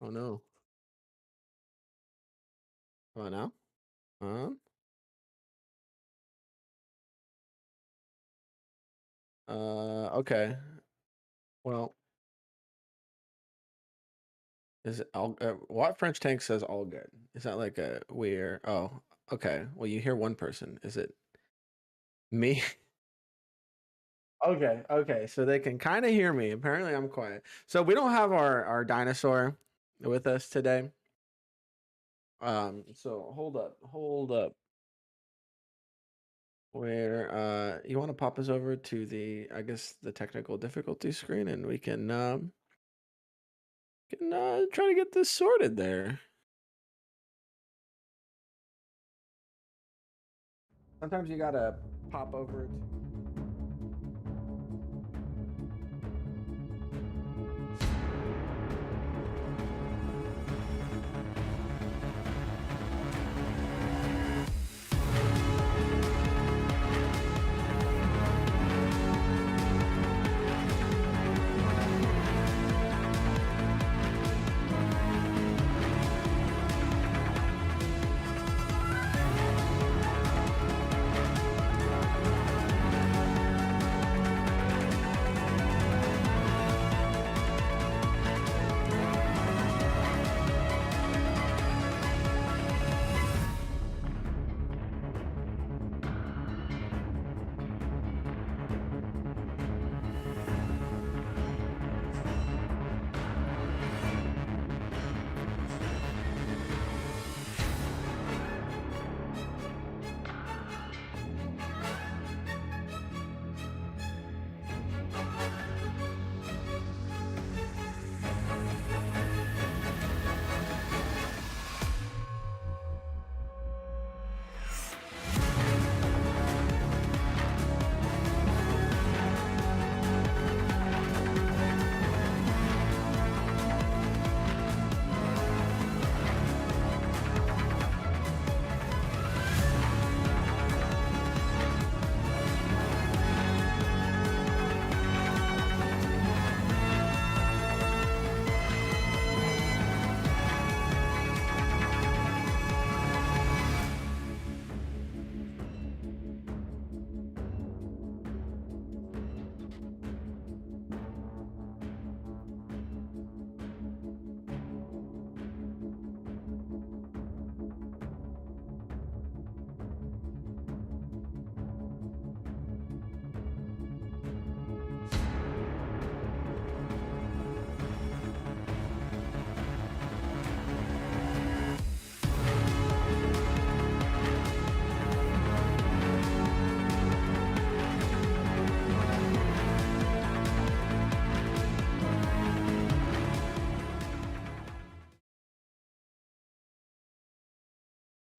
Oh no. Oh no. Okay. Well, is it all what French tank says all good? Is that like a weird oh, okay. Well, you hear one person. Is it me? Okay, okay. So they can kind of hear me. Apparently I'm quiet. So we don't have our dinosaur with us today. So hold up. Where you want to pop us over to the I guess the technical difficulty screen and we can try to get this sorted there. Sometimes you gotta pop over it.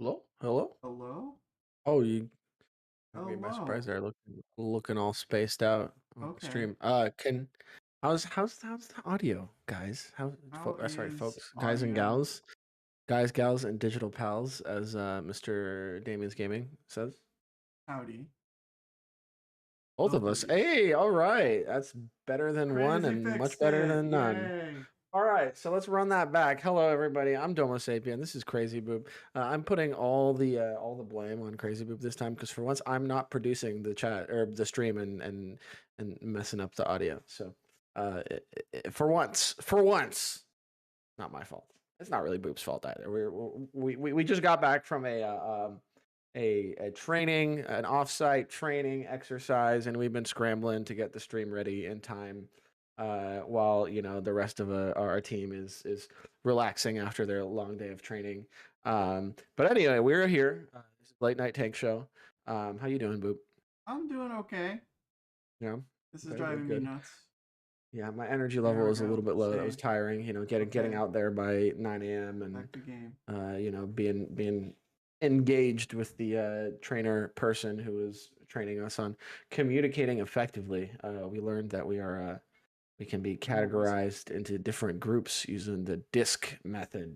Hello? Hello? Hello? Oh, you took me by surprise Hello. there, looking all spaced out on the Okay. stream. Can how's the audio, guys? How Sorry, is folks, guys and audio? gals, gals, and digital pals, as Mr. Damien's Gaming says. Howdy. Both of Both of us. you. Hey, all right, that's better than one Crazy and much fixed better it. than none. Yay. All right, so let's run that back. Hello, everybody. I'm Domo Sapien. This is Crazy Boop. I'm putting all the blame on Crazy Boop this time because for once I'm not producing the chat or the stream and messing up the audio. So, for once, not my fault. It's not really Boop's fault either. We just got back from a training, an offsite training exercise, and we've been scrambling to get the stream ready in time. While the rest of our team is relaxing after their long day of training. But anyway, we're here. This is Late Night Tank Show. How you doing, Boop? I'm doing okay. Yeah. This is Okay. Good. driving me Good. nuts. Yeah, my energy There level we is a little go. bit low. That was Save. tiring. Getting Okay. out there by 9 a.m. Back and to game. being engaged with the trainer person who is training us on communicating effectively. We learned that we can be I'm a wizard. categorized into different groups using the DISC method,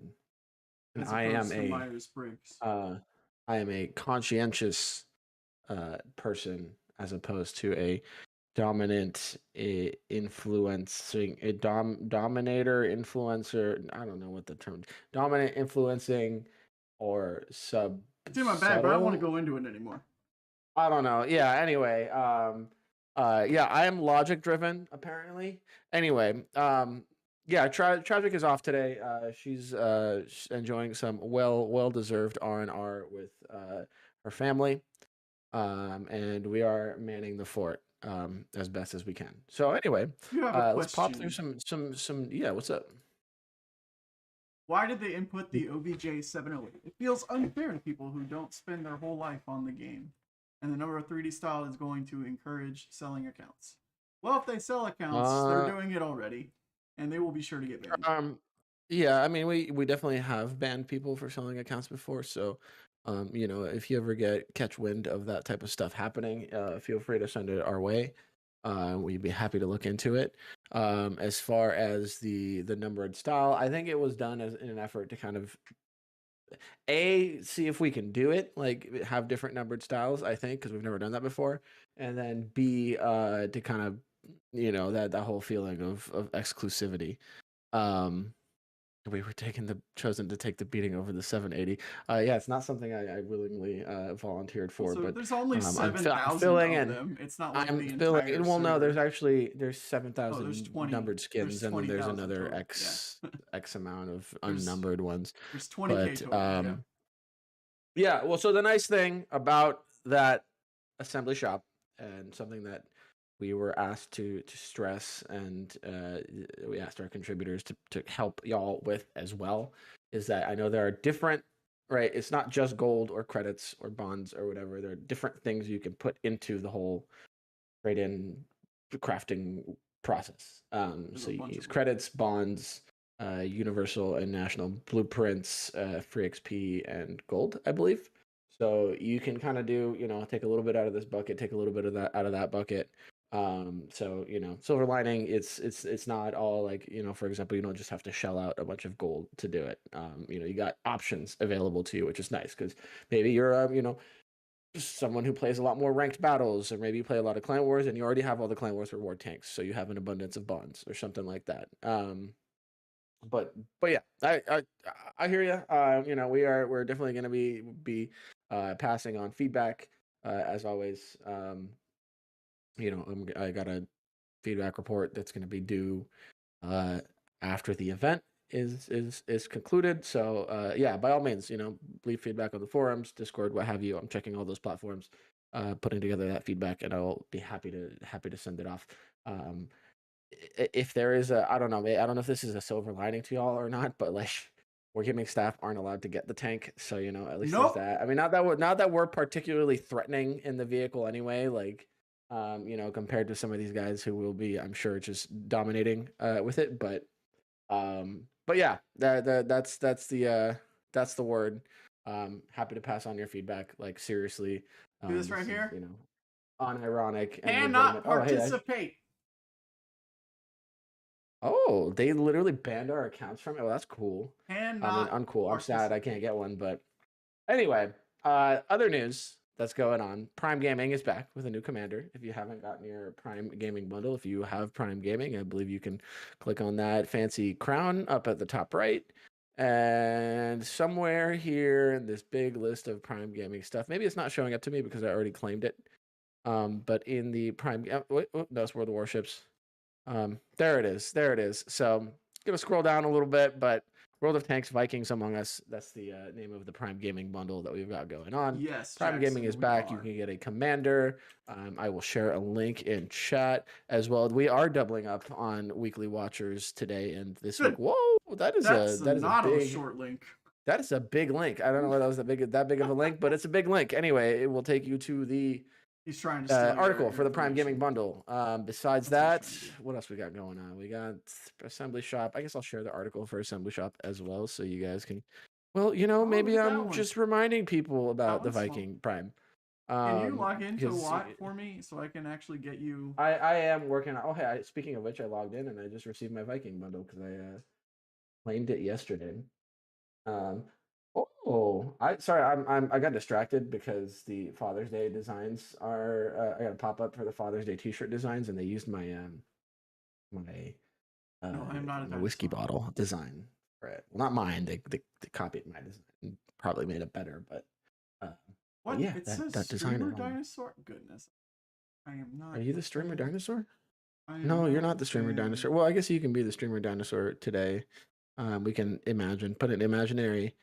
and As opposed to Myers-Briggs. uh, I am a conscientious person as opposed to a dominant influencing a dominator influencer. I don't know what the term dominant influencing or It's in my bag, but I don't want to subtle. go into it anymore. I don't know. Yeah. Anyway. Yeah. I am logic driven apparently. Anyway. Yeah. Tragic is off today. She's enjoying some well deserved R&R with her family. And we are manning the fort as best as we can. So anyway, You have a let's pop through question. some. Yeah, what's up? Why did they input the OBJ 708? It feels unfair to people who don't spend their whole life on the game. And the number of 3D style is going to encourage selling accounts. Well, if they sell accounts, they're Uh, doing it already, and they will be sure to get banned. yeah, I mean, we definitely have banned people for selling accounts before. So, if you ever catch wind of that type of stuff happening, feel free to send it our way. We'd be happy to look into it. As far as the numbered style, I think it was done as in an effort to kind of see if we can do it, like have different numbered styles. I think because we've never done that before, and then B, to kind of that whole feeling of exclusivity. Um, we were chosen to take the beating over the 780. Yeah, it's not something I willingly volunteered for, Also, but there's only I'm 7,000 filling of in. them. It's not like I'm the filling. entire Well, no, server. there's Oh, there's 7,000 20. numbered skins, There's and then there's 20,000 another total. X Yeah. X amount of there's unnumbered ones. there's 20K But total. Yeah. yeah. Well, so the nice thing about that assembly shop, and something that we were asked to stress, and we asked our contributors to help y'all with as well, is that I know there are different, right? It's not just gold or credits or bonds or whatever. There are different things you can put into the whole trade-in crafting process. There's So a you can bunch use of them. credits, bonds, universal and national blueprints, free XP, and gold, I believe. So you can kind of do, take a little bit out of this bucket, take a little bit of that out of that bucket. So silver lining, it's not all like, for example, you don't just have to shell out a bunch of gold to do it. You got options available to you, which is nice because maybe you're someone who plays a lot more ranked battles, or maybe you play a lot of clan wars and you already have all the clan wars reward tanks, so you have an abundance of bonds or something like that. But yeah, I hear you. We're definitely going to be passing on feedback, as always. I got a feedback report that's going to be due uh, after the event is concluded. So yeah, by all means, leave feedback on the forums, Discord, what have you. I'm checking all those platforms, putting together that feedback, and I'll be happy to send it off. If there is I don't know, I don't know if this is a silver lining to y'all or not, but like wargaming staff aren't allowed to get the tank, so at least there's Nope. that. I mean, not that we're particularly threatening in the vehicle anyway, like compared to some of these guys who will be, I'm sure, just dominating with it, but yeah, that's the word. Happy to pass on your feedback, like seriously. See this This right is, here? unironic and Cannot legitimate. Oh, hey, participate. oh, they literally banned our accounts from it. Well, that's cool. I mean, Cannot uncool. I'm sad I can't participate. get one, but anyway, other news that's going on. Prime Gaming is back with a new commander. If you haven't gotten your Prime Gaming bundle, if you have Prime Gaming, I believe you can click on that fancy crown up at the top right. And somewhere here in this big list of Prime Gaming stuff, maybe it's not showing up to me because I already claimed it. But in the Prime, wait, no, it's World of Warships. There it is. There it is. So gonna scroll down a little bit, but World of Tanks Vikings Among Us. That's the name of the Prime Gaming bundle that we've got going on. Yes, Prime Gaming Jackson, is we back. You are. can get a commander. I will share a link in chat as well. We are doubling up on weekly watchers today and this week. Whoa, that is Not a short link. that is a big link. I don't know why that was that big of a link, but it's a big link. Anyway, it will take you to the He's trying to steal article your for the Prime Gaming information. bundle. Besides That's that, what else we got going on? We got Assembly Shop. I guess I'll share the article for Assembly Shop as well, so you guys can. Well, Oh, maybe look at that I'm one. just reminding people That about the one's small. Viking Prime. Can you log into Because Watt for me so I can actually get you? I am working on. Oh, hey, speaking of which, I logged in and I just received my Viking bundle because I claimed it yesterday. Um, oh, Oh, I got distracted because the Father's Day designs are I got a pop up for the Father's Day T-shirt designs, and they used my No, I'm not a my whiskey dinosaur. bottle design for it. Well, not mine. They copied my design and probably made it better, uh, but What? yeah, It that says that design streamer is on. dinosaur? Goodness. I am Are not you a the streamer fan. dinosaur? I am No, you're not not a the streamer fan. dinosaur. Well, I guess you can be the streamer dinosaur today. We can put an imaginary.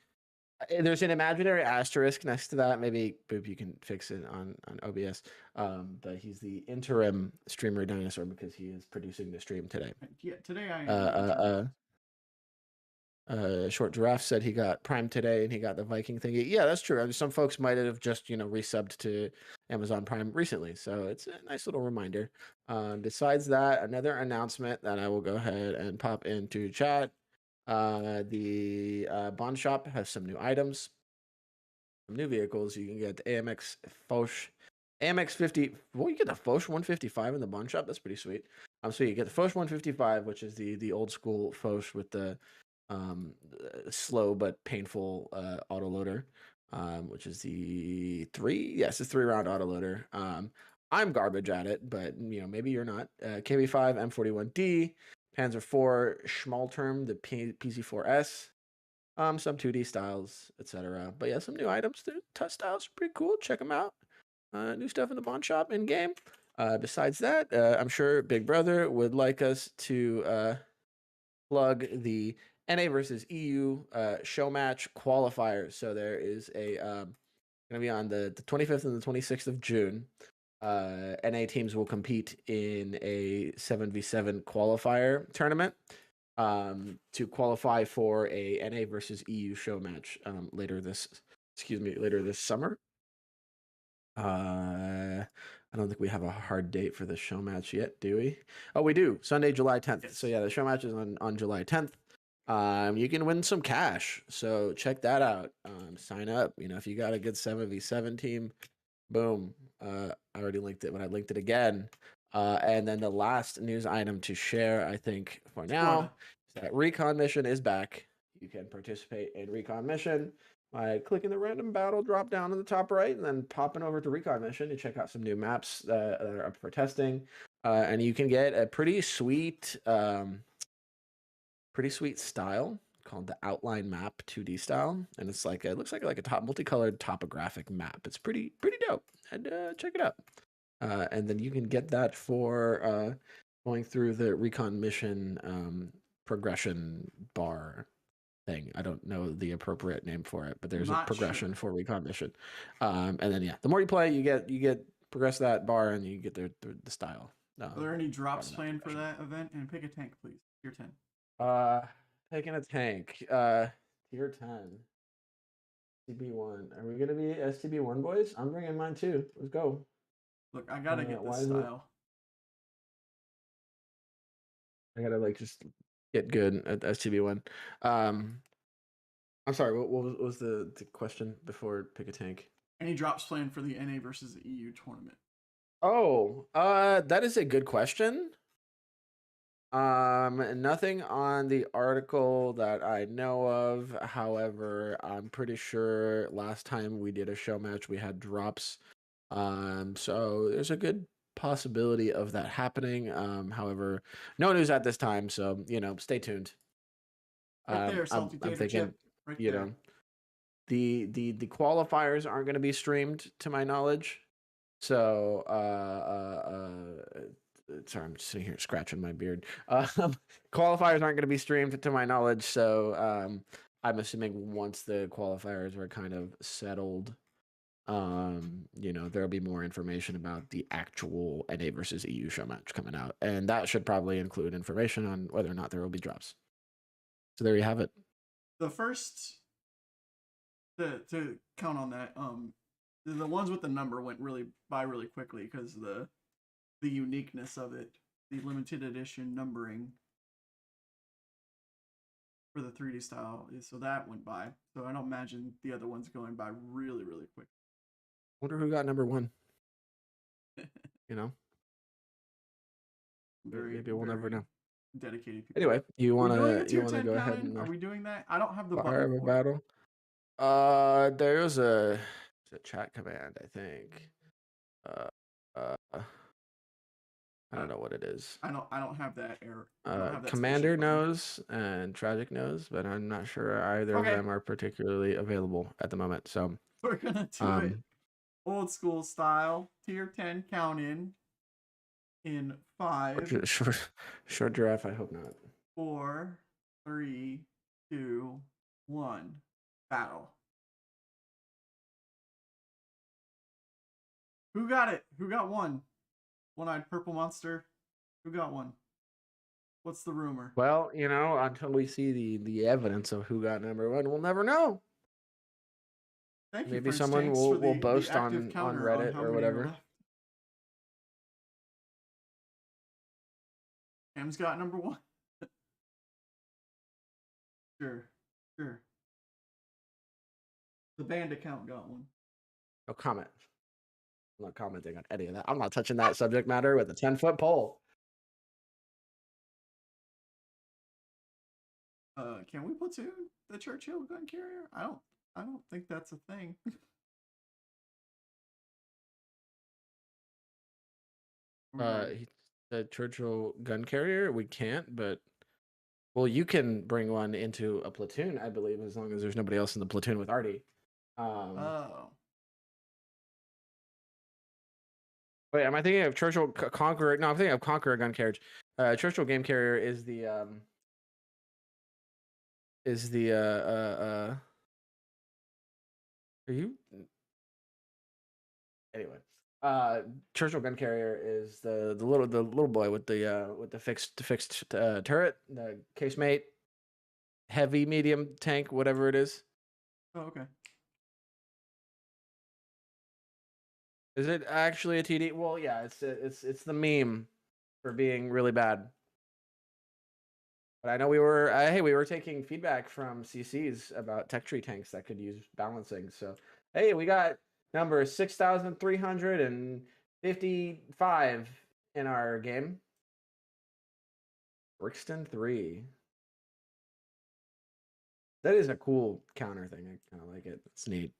There's an imaginary asterisk next to that. Maybe Boop, you can fix it on OBS. But he's the interim streamer dinosaur because he is producing the stream today. Yeah, today I Uh, am the interim. uh, Short Giraffe said he got Prime today and he got the Viking thingy. Yeah, that's true. I mean, some folks might have just resubbed to Amazon Prime recently, so it's a nice little reminder. Besides that, another announcement that I will go ahead and pop into chat. The Bond Shop has some new items, some new vehicles. You can get the AMX Foch, AMX 50. Well, you get the Foch 155 in the Bond Shop. That's pretty sweet. So you get the Foch 155, which is the old school Foch with the slow but painful autoloader, which is the it's 3-round autoloader. I'm garbage at it, but maybe you're not. KB5 M41D, Panzer IV Schmalterm, the PZ4S, some 2D styles, etc. But yeah, some new items. The touch styles are pretty cool. Check them out. New stuff in the Bond Shop in game. Besides that, I'm sure Big Brother would like us to plug the NA versus EU show match qualifiers. So there is a going to be on the 25th and the 26th of June. NA teams will compete in a 7v7 qualifier tournament to qualify for a NA versus EU show match later this summer. I don't think we have a hard date for the show match yet, do we? Oh, we do. Sunday, July 10th. Yes. So yeah, the show match is on July 10th. You can win some cash. So check that out. Sign up. If you got a good 7v7 team, boom. I already linked it, but I linked it again. And then the last news item to share, I think, for now, is that Recon Mission is back. You can participate in Recon Mission by clicking the random battle drop down in the top right and then popping over to Recon Mission to check out some new maps that are up for testing. And you can get a pretty sweet style called the Outline Map 2D style, and it's like it looks like a top multicolored topographic map. It's pretty dope, and check it out. And then you can get that for going through the Recon Mission progression bar thing. I don't know the appropriate name for it, but there's a Not progression sure. for Recon Mission. And then the more you play, you get progress that bar, and you get the style. Are there any drops that planned for progression. that event? And pick a tank, please. Tier 10. Taking a tank. Tier 10. STB1. Are we gonna be STB1 boys? I'm bringing mine too. Let's go. Look, I gotta get Why this is it? style. I gotta just get good at STB1. I'm sorry. What was the question before pick a tank? Any drops planned for the NA versus the EU tournament? Oh, that is a good question. Nothing on the article that I know of. However, I'm pretty sure last time we did a show match, we had drops. So there's a good possibility of that happening. However, no news at this time, so stay tuned. Right there, salty I'm tater thinking, chip. Right you there. know, the qualifiers aren't going to be streamed to my knowledge. So, sorry, I'm just sitting here scratching my beard. Qualifiers aren't going to be streamed to my knowledge. So, I'm assuming once the qualifiers are kind of settled, there'll be more information about the actual NA versus EU show match coming out, and that should probably include information on whether or not there will be drops. So there you have it. The first to count on that, the ones with the number went really quickly because the uniqueness of it, the limited edition numbering for the 3D style is so that went by. So I don't imagine the other ones going by really quick. Wonder who got number one. you know, maybe we'll never know. Dedicated people. Anyway, you wanna go ahead go ahead and are we doing that? I don't have the fire button a for battle? There's a chat command, I think. Uh, uh, I don't know what it is. I don't have that error. I don't have that Commander spreadsheet button. knows and Tragic knows, but I'm not sure either of Okay. them are particularly available at the moment. So We're gonna do it old school style. Tier 10 count in 5, short giraffe. I hope not. 4, 3, 2, 1. Battle. Who got it? Who got one? One-eyed purple monster. Who got one? What's the rumor? Well, until we see the evidence of who got number one, we'll never know. Thank you, Maybe French someone Tanks, for will the boast active on counter on Reddit how or many are whatever. left. Cam's got number one. Sure. The band account got one. No comment. I'm not commenting on any of that. I'm not touching that subject matter with a 10-foot pole. Can we platoon the Churchill gun carrier? I don't think that's a thing. The Churchill gun carrier, we can't, but well, you can bring one into a platoon, I believe, as long as there's nobody else in the platoon with Artie. Oh. Wait, am I thinking of Churchill Conqueror? No, I'm thinking of Conqueror gun carriage. Churchill game carrier is the are you anyway? Churchill gun carrier is the little boy with the fixed turret, the casemate, heavy medium tank, whatever it is. Oh, okay. Is it actually a TD? Well, yeah, it's the meme for being really bad. But I know we were taking feedback from CCs about tech tree tanks that could use balancing. So hey, we got number 6,355 in our game. Brixton 3. That is a cool counter thing. I kind of like it. It's neat.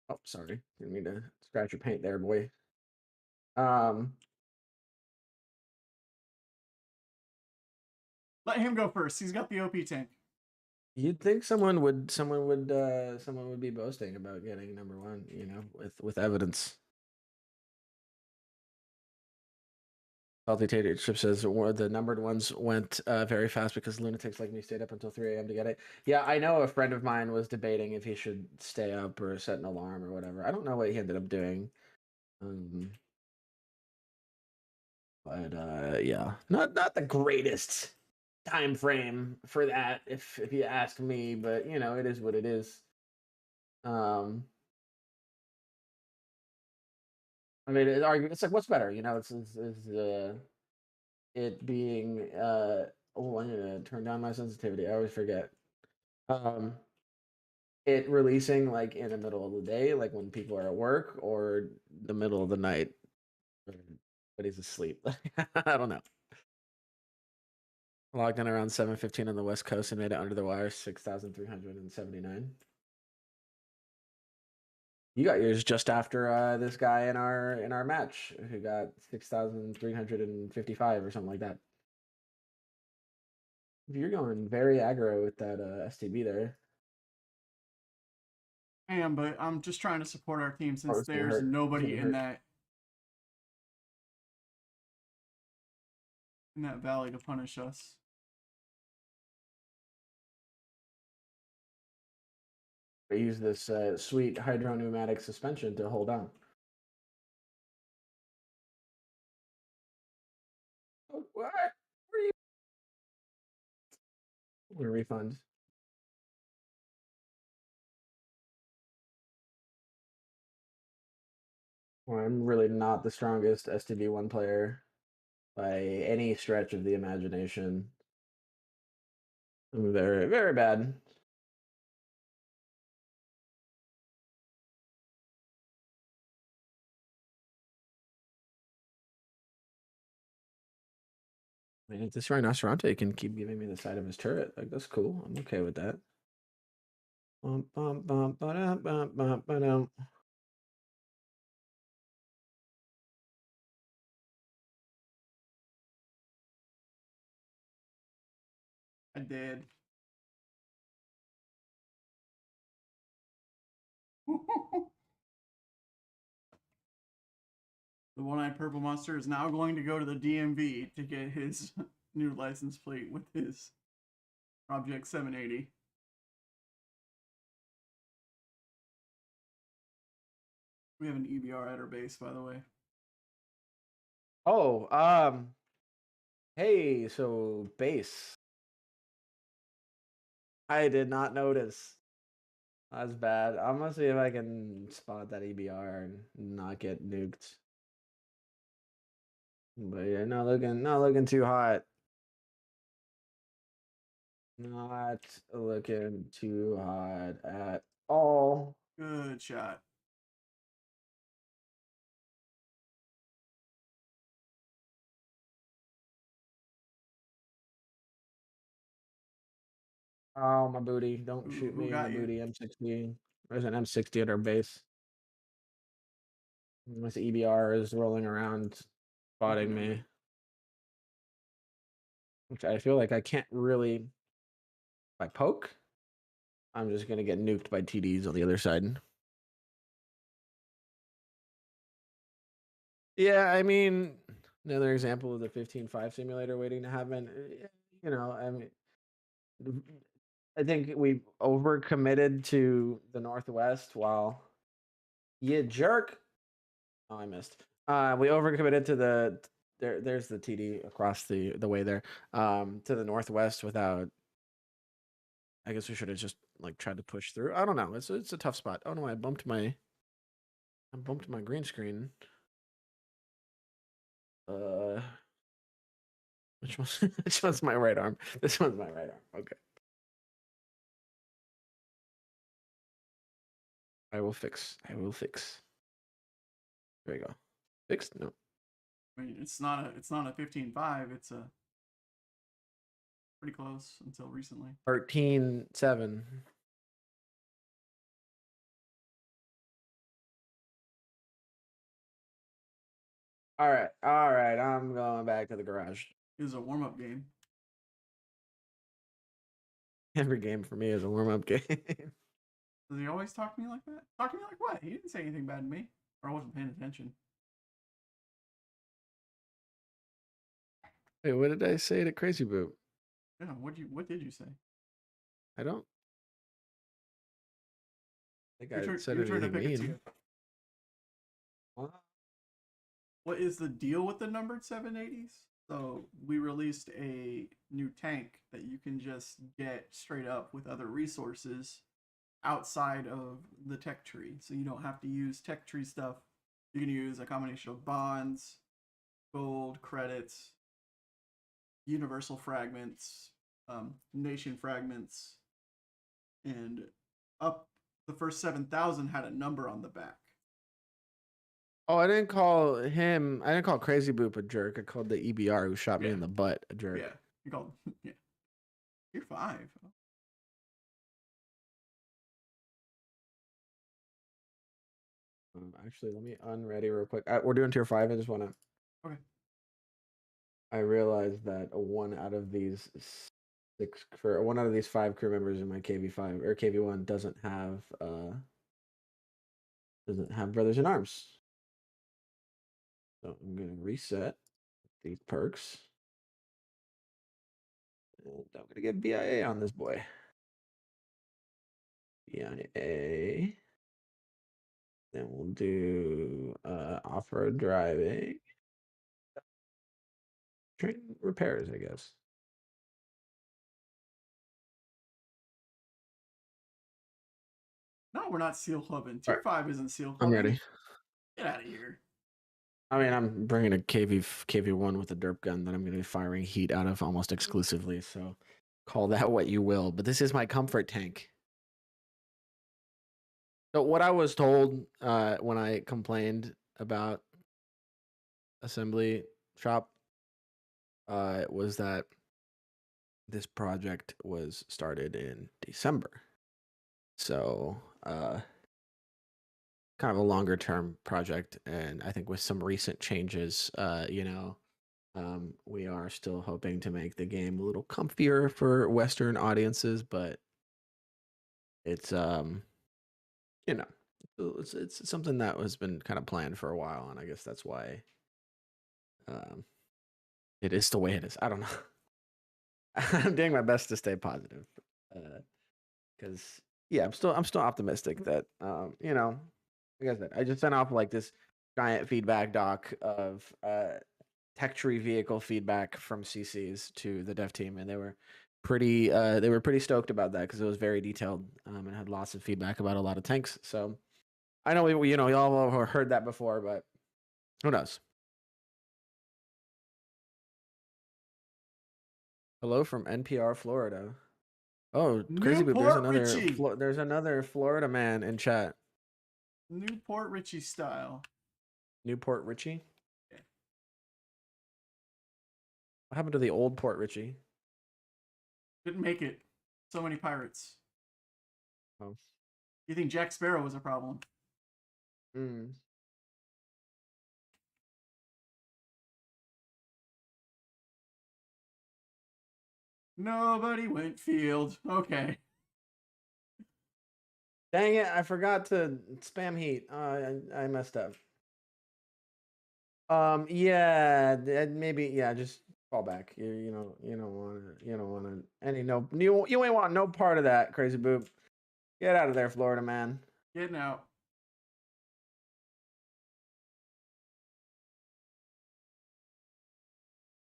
Oh, sorry. Didn't mean to scratch your paint there, boy. Let him go first. He's got the OP tank. You'd think someone would be boasting about getting number one, with evidence. Salty Tater Chip says the numbered ones went very fast because lunatics like me stayed up until 3 a.m. to get it. Yeah, I know a friend of mine was debating if he should stay up or set an alarm or whatever. I don't know what he ended up doing. But yeah, not the greatest time frame for that, if you ask me. But it is what it is. I mean, it's like, what's better? It being oh, I need to turn down my sensitivity. I always forget. It releasing like in the middle of the day, like when people are at work, or the middle of the night, when everybody's asleep. I don't know. Logged in around 7:15 on the West Coast and made it under the wire 6,379. You got yours just after this guy in our match who got 6,355 or something like that. You're going very aggro with that STB there. I am, but I'm just trying to support our team since It's gonna there's hurt. nobody in that valley to punish us. I use this sweet hydro-pneumatic suspension to hold on. Oh, what? Where are you? We're refund. Well, I'm really not the strongest STB1 player by any stretch of the imagination. I'm very, very bad. I mean, if this Rhinoceronte can keep giving me the side of his turret, like, that's cool. I'm okay with that. Bum, bum, bum, ba-dum, bum, bum, ba-dum. I did. The one-eyed purple monster is now going to go to the DMV to get his new license plate with his Object 780. We have an EBR at our base, by the way. Oh, hey, so base. I did not notice. That's bad. I'm gonna see if I can spot that EBR and not get nuked. But yeah, not looking too hot. Not looking too hot at all. Good shot. Oh, my booty. Don't Who, shoot who me in the got you? booty. M60. There's an M60 at our base. This EBR is rolling around, spotting Okay. me. Which I feel like I can't really. If I poke, I'm just gonna get nuked by TDs on the other side. Yeah, I mean, another example of the 15.5 simulator waiting to happen. You know, I mean, I think we overcommitted to the Northwest while you jerk. Oh, I missed. We overcommitted to the there's the TD across the way there. To the Northwest without. I guess we should have just like tried to push through. I don't know. It's a tough spot. Oh no, I bumped my green screen. Which one's which one's my right arm? This one's my right arm. Okay. I will fix. I will fix. There we go. Fixed? No. I mean, it's not a 15.5. It's a pretty close until recently. 13.7. All right. All right. I'm going back to the garage. It was a warm-up game. Every game for me is a warm-up game. Does he always talk to me like that? Talk to me like what? He didn't say anything bad to me. Or I wasn't paying attention. Wait, what did I say to Crazy Boot? Yeah, what did you say? I don't think Your I turn, said your turn to anything pick a tier. mean. What is the deal with the numbered 780s? So we released a new tank that you can just get straight up with other resources outside of the tech tree. So you don't have to use tech tree stuff. You can use a combination of bonds, gold, credits, universal fragments, nation fragments, and up the first 7,000 had a number on the back. Oh, I didn't call him. I didn't call Crazy Boop a jerk. I called the EBR who shot me Yeah. in the butt a jerk. Yeah, you called. Yeah, you're 5. Actually, let me unready real quick. We're doing tier 5. I just want to. Okay. I realized that one out of these 5 crew members in my KV5 or KV1 doesn't have brothers in arms. So I'm gonna reset these perks. And I'm gonna get BIA on this boy. BIA. Then we'll do off-road driving. Train repairs, I guess. No, we're not seal clubbing. Tier Right. 5 isn't seal I'm clubbing. ready. Get out of here. I mean, I'm bringing a KV1 with a derp gun that I'm going to be firing heat out of almost exclusively. So call that what you will. But this is my comfort tank. So what I was told when I complained about assembly shop was that this project was started in December. So, kind of a longer term project, and I think with some recent changes, we are still hoping to make the game a little comfier for Western audiences, but it's you know, it's something that has been kind of planned for a while, and I guess that's why um it is the way it is. I don't know. I'm doing my best to stay positive, because yeah, I'm still optimistic that like I said, I just sent off like this giant feedback doc of tech tree vehicle feedback from CCs to the dev team, and they were pretty stoked about that because it was very detailed, and had lots of feedback about a lot of tanks. So I know y'all have heard that before, but who knows? Hello from NPR Florida. Oh, crazy boop! There's Newport another Richie. There's another Florida man in chat. Newport Richie style. Newport Richie. Yeah. What happened to the old Port Richie? Couldn't make it. So many pirates. Oh. You think Jack Sparrow was a problem? Mm. Nobody went field. Okay. Dang it! I forgot to spam heat. I messed up. Yeah, maybe yeah. Just fall back. You don't want to any no you ain't want no part of that, crazy boop. Get out of there, Florida man. Getting out.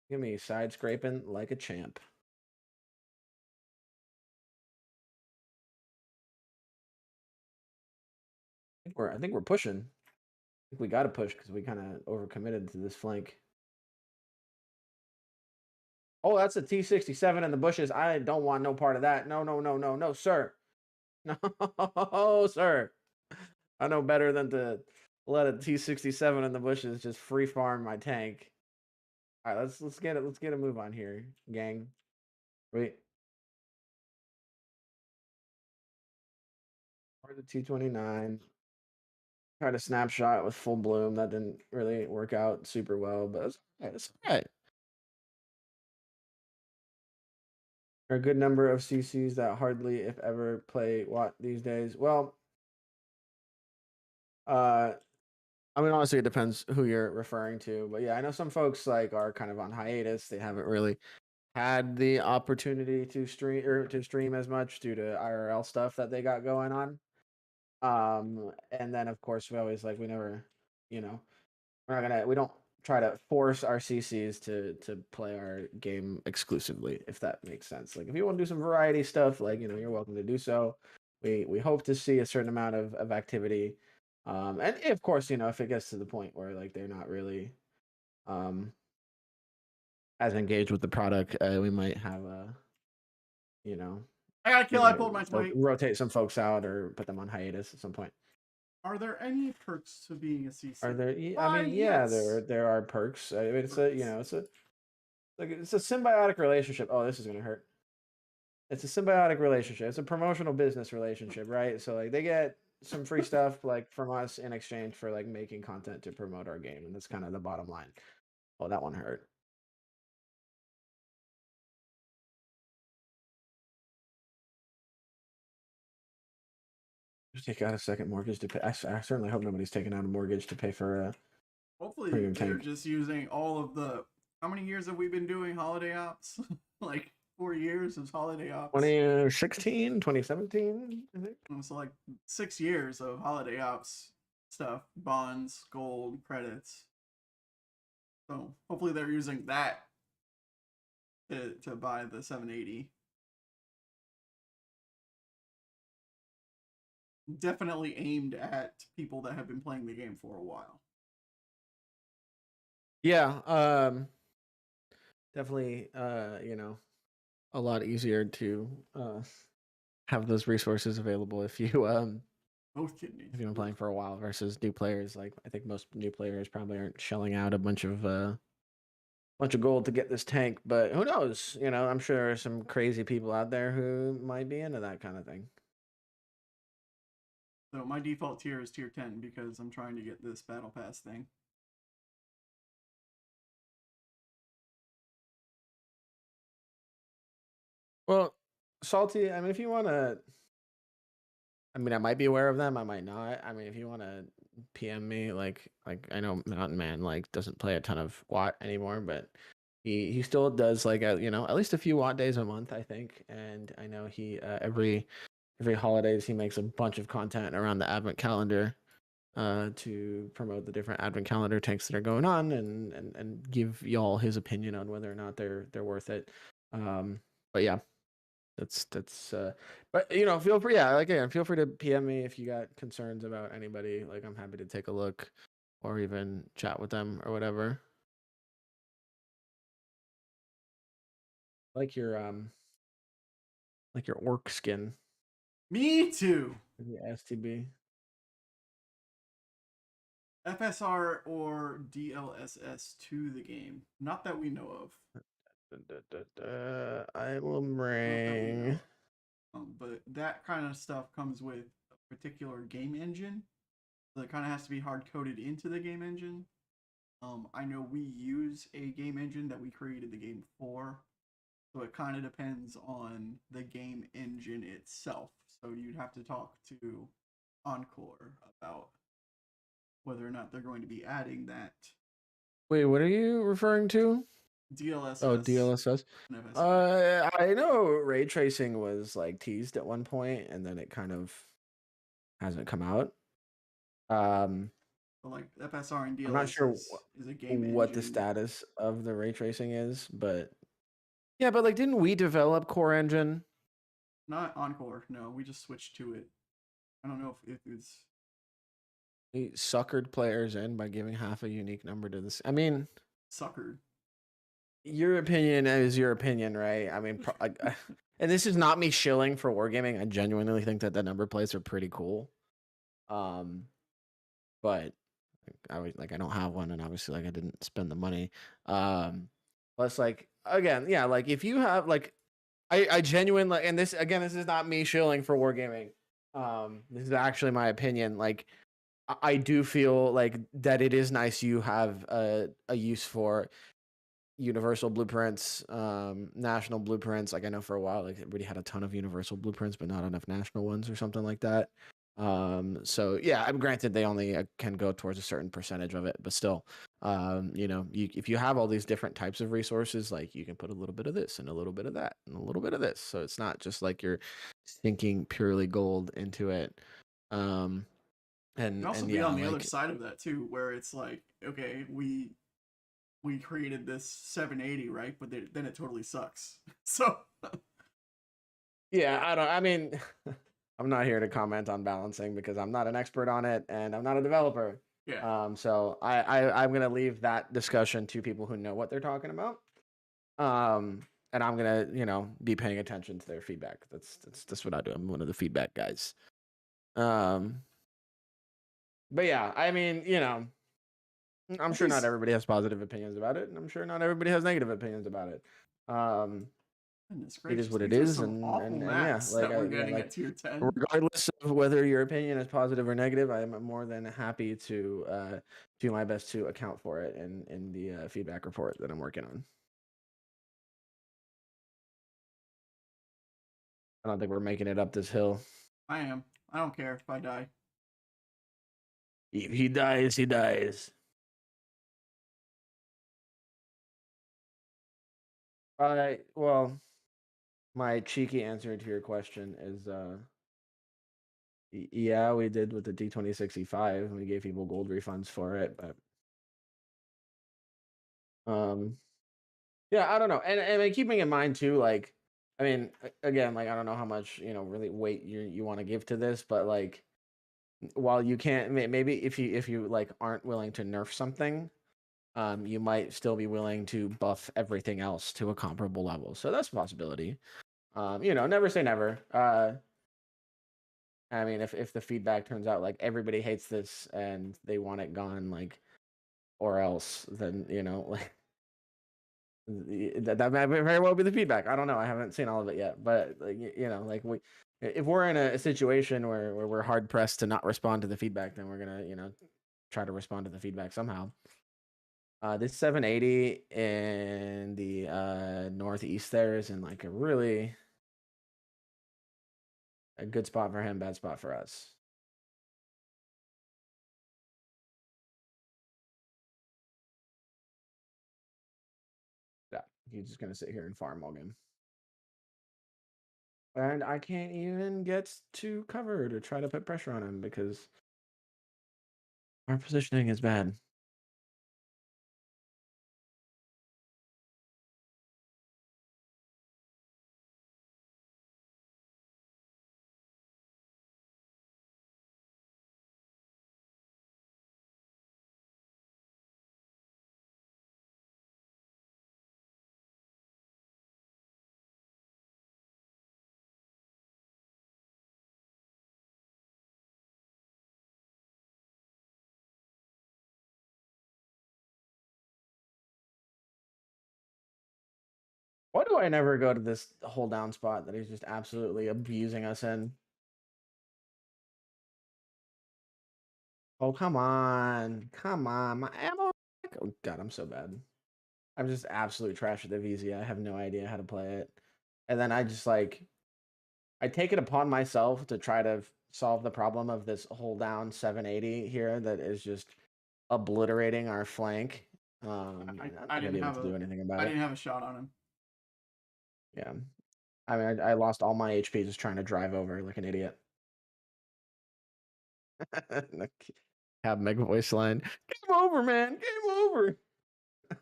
Give me side scraping like a champ. I think we're pushing. I think we got to push because we kind of overcommitted to this flank. Oh, that's a T-67 in the bushes. I don't want no part of that. No, no, no, no, no, sir. No, sir. I know better than to let a T-67 in the bushes just free farm my tank. All right, let's get a move on here, gang. Wait. Or the T-29. Tried a snapshot with full bloom. That didn't really work out super well, but it's all right. There are a good number of CCs that hardly, if ever, play Watt these days. Well, I mean, honestly, it depends who you're referring to, but yeah, I know some folks like are kind of on hiatus. They haven't really had the opportunity to stream as much due to IRL stuff that they got going on. And then of course we never, you know, we don't try to force our CCs to play our game exclusively, if that makes sense. Like if you want to do some variety stuff, like you're welcome to do so. We hope to see a certain amount of activity. And of course, if it gets to the point where like they're not really um as engaged with the product, we might have you know, I got a kill. I pulled my twig. rotate some folks out or put them on hiatus at some point. Are there any perks to being a CC? Are there? I mean, yeah, yes. there are perks. I mean, it's a symbiotic relationship. Oh, this is gonna hurt. It's a symbiotic relationship. It's a promotional business relationship, right? So like they get some free stuff like from us in exchange for like making content to promote our game, and that's kind of the bottom line. Oh, that one hurt. Just take out a second mortgage to pay. I certainly hope nobody's taking out a mortgage to pay for a Hopefully premium they're tank. just using all of the. How many years have we been doing holiday ops? Like 4 years of holiday ops. 2016, 2017, I think. So like 6 years of holiday ops stuff, bonds, gold, credits. So hopefully they're using that to buy the 780. Definitely aimed at people that have been playing the game for a while. Yeah, definitely a lot easier to have those resources available if you Both kidneys. if you've been playing for a while versus new players. Like I think most new players probably aren't shelling out a bunch of gold to get this tank, but who knows? I'm sure there are some crazy people out there who might be into that kind of thing. So my default tier is tier 10 because I'm trying to get this battle pass thing. Well, Salty, I mean, if you want to, I mean, I might be aware of them. I might not. I mean, if you want to PM me, like I know Mountain Man like doesn't play a ton of Watt anymore, but he still does like you know, at least a few Watt days a month, I think. And I know he every holidays he makes a bunch of content around the Advent calendar to promote the different Advent calendar tanks that are going on and give y'all his opinion on whether or not they're worth it. But yeah, that's but you know, feel free, yeah, like again, feel free to PM me if you got concerns about anybody. Like I'm happy to take a look or even chat with them or whatever. Like your orc skin. Me too. The STB. FSR or DLSS to the game. Not that we know of. I will Not that we know bring. but that kind of stuff comes with a particular game engine. So it kind of has to be hard coded into the game engine. I know we use a game engine that we created the game for. So it kind of depends on the game engine itself. So you'd have to talk to Encore about whether or not they're going to be adding that Wait, what are you referring to? DLSS Oh, DLSS. and FSR. I know ray tracing was like teased at one point, and then it kind of hasn't come out. So like FSR and I'm not sure is a game what the engine. status of the ray tracing is, but yeah, but like, didn't we develop Core Engine? Not Encore. No, we just switched to it. I don't know if it's We suckered players in by giving half a unique number to this. I mean, suckered. your opinion is your opinion, right? I mean, and this is not me shilling for wargaming. I genuinely think that the number plates are pretty cool. But I was like, I don't have one, and obviously, like, I didn't spend the money. Plus, like, again, yeah, like if you have like, I genuinely, and this again, this is not me shilling for wargaming. This is actually my opinion. Like, I do feel like that it is nice you have a use for universal blueprints, national blueprints. Like I know for a while, like everybody had a ton of universal blueprints, but not enough national ones or something like that. So yeah, I'm granted they only can go towards a certain percentage of it, but still, you know, if you have all these different types of resources, like you can put a little bit of this and a little bit of that and a little bit of this. So it's not just like you're sinking purely gold into it. It can also And be yeah, on the other like side of that too, where it's like, okay, we created this 780, right? But then it totally sucks. So yeah, I mean, I'm not here to comment on balancing because I'm not an expert on it and I'm not a developer. yeah, So I'm gonna leave that discussion to people who know what they're talking about. And I'm gonna, you know, be paying attention to their feedback. That's what I do. I'm one of the feedback guys. But yeah, I mean, you know, I'm sure not everybody has positive opinions about it, and I'm sure not everybody has negative opinions about it. goodness It is gracious, what it these are is, some awful and yeah, maps like that we're yeah, getting like at tier 10. regardless of whether your opinion is positive or negative, I am more than happy to do my best to account for it in the feedback report that I'm working on. I don't think we're making it up this hill. I am. I don't care if I die. If he dies, he dies. Well, my cheeky answer to your question is yeah, we did with the D2065. We gave people gold refunds for it, but yeah, I don't know. And keeping in mind too, like, I mean, again, like I don't know how much, you know, really weight you want to give to this, but like while you can't, maybe if you like aren't willing to nerf something, you might still be willing to buff everything else to a comparable level. So that's a possibility. You know, never say never. I mean, if the feedback turns out like everybody hates this and they want it gone, like, or else, then you know, like that might very well be the feedback. I don't know. I haven't seen all of it yet, but like you know, like if we're in a situation where we're hard pressed to not respond to the feedback, then we're gonna, try to respond to the feedback somehow. This 780 in the northeast there is in like a good spot for him, bad spot for us. Yeah, he's just gonna sit here and farm all game. And I can't even get to cover to try to put pressure on him because our positioning is bad. Why do I never go to this hold down spot that he's just absolutely abusing us in? Oh, come on. Come on. My ammo. Oh, God, I'm so bad. I'm just absolute trash at the VZ. I have no idea how to play it. And then I just I take it upon myself to try to solve the problem of this hold down 780 here that is just obliterating our flank. I'm not gonna be able to do anything about I it. didn't have a shot on him. Yeah. I mean, I lost all my HP just trying to drive over like an idiot. Have mega voice line. Game over, man. Game over.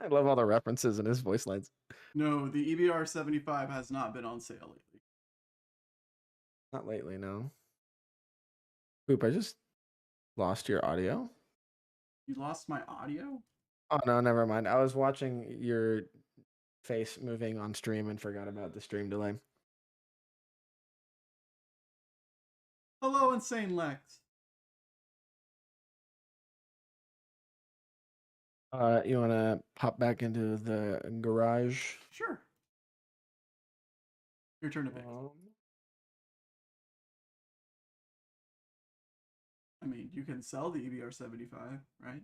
I love all the references in his voice lines. No, the EBR 75 has not been on sale lately. Not lately, no. Oop, I just lost your audio. You lost my audio? Oh no, never mind. I was watching your face moving on stream and forgot about the stream delay. Hello, Insane Lex. You wanna pop back into the garage? Sure. Your turn to pick. I mean, you can sell the EBR 75, right?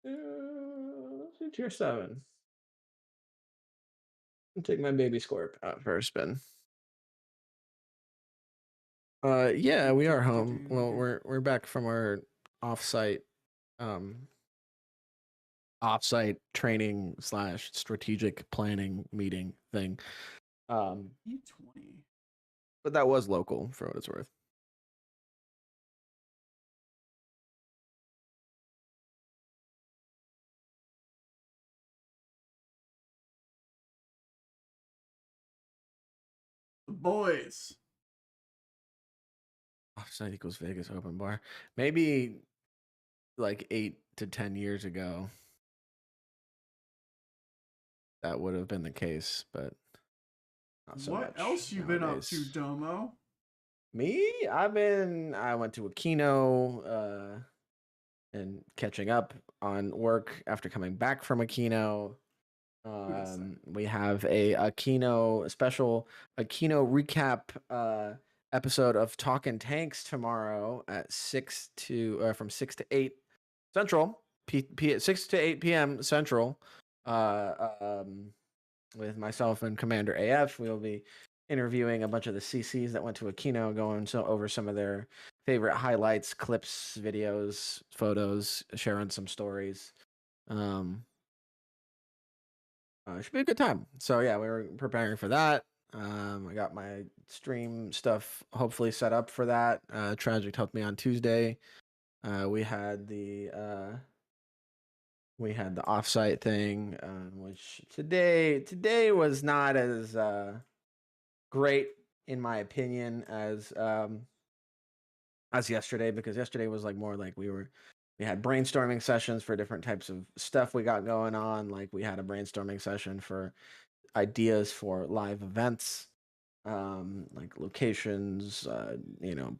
Let's do tier 7. I'll take my baby Scorp out for a spin. Yeah, we are home. Well, we're back from our offsite training / strategic planning meeting thing. E20. But that was local for what it's worth. The boys. Offsite equals Vegas open bar. Maybe like 8 to 10 years ago, that would have been the case, but not so much. What else you been up to, Domo? Me? I went to a Kino and catching up on work after coming back from a Kino. We have a Kino special, a Kino recap episode of Talking Tanks tomorrow at from 6 to 8 Central, 6 to 8 p.m. Central. With myself and Commander AF, we'll be interviewing a bunch of the CCs that went to a Kino, going over some of their favorite highlights, clips, videos, photos, sharing some stories. It should be a good time. So yeah, we were preparing for that. I got my stream stuff hopefully set up for that. Tragic helped me on Tuesday. We had the offsite thing, which today was not as great in my opinion as yesterday, because yesterday was like more like we had brainstorming sessions for different types of stuff we got going on. Like we had a brainstorming session for ideas for live events, like locations,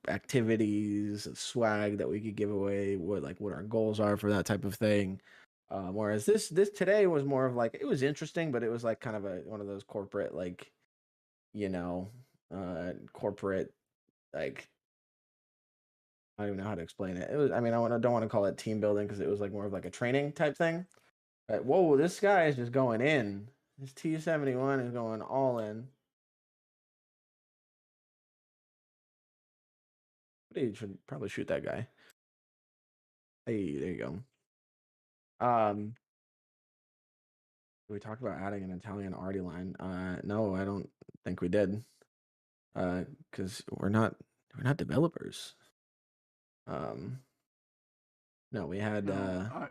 activities, swag that we could give away, what our goals are for that type of thing. Whereas this today was more of like, it was interesting, but it was like kind of one of those corporate, like, corporate, like, I don't even know how to explain it. It was, I mean, don't want to call it team building because it was like more of like a training type thing. But whoa, this guy is just going in. This T-71 is going all in. You should probably shoot that guy. Hey, there you go. We talked about adding an Italian arty line. No, I don't think we did. Because we're not developers. No, we had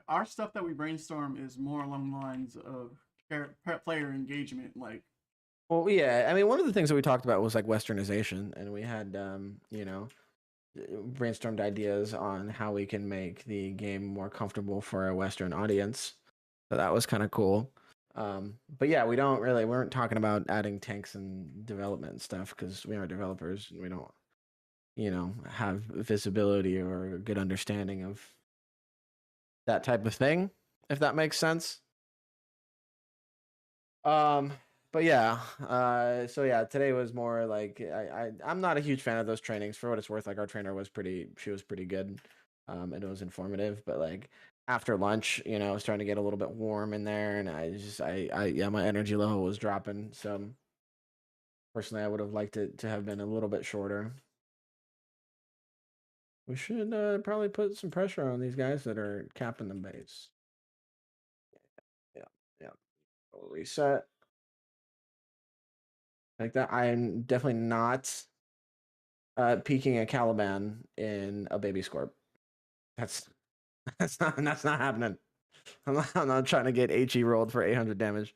our stuff that we brainstorm is more along the lines of player engagement, like. Well, yeah, I mean, one of the things that we talked about was like westernization, and we had you know, brainstormed ideas on how we can make the game more comfortable for a Western audience. So that was kind of cool. But yeah, we weren't talking about adding tanks and development and stuff because we aren't developers and we don't, have visibility or a good understanding of that type of thing, if that makes sense. But yeah, so yeah, today was more like I'm not a huge fan of those trainings. For what it's worth, like our trainer was pretty good, and it was informative. But like after lunch, it was starting to get a little bit warm in there, and yeah, my energy level was dropping. So personally, I would have liked it to have been a little bit shorter. We should probably put some pressure on these guys that are capping the base. Yeah. We'll reset. Like that, I'm definitely not peaking a Caliban in a baby Scorp. That's that's not happening. I'm not trying to get HE rolled for 800 damage.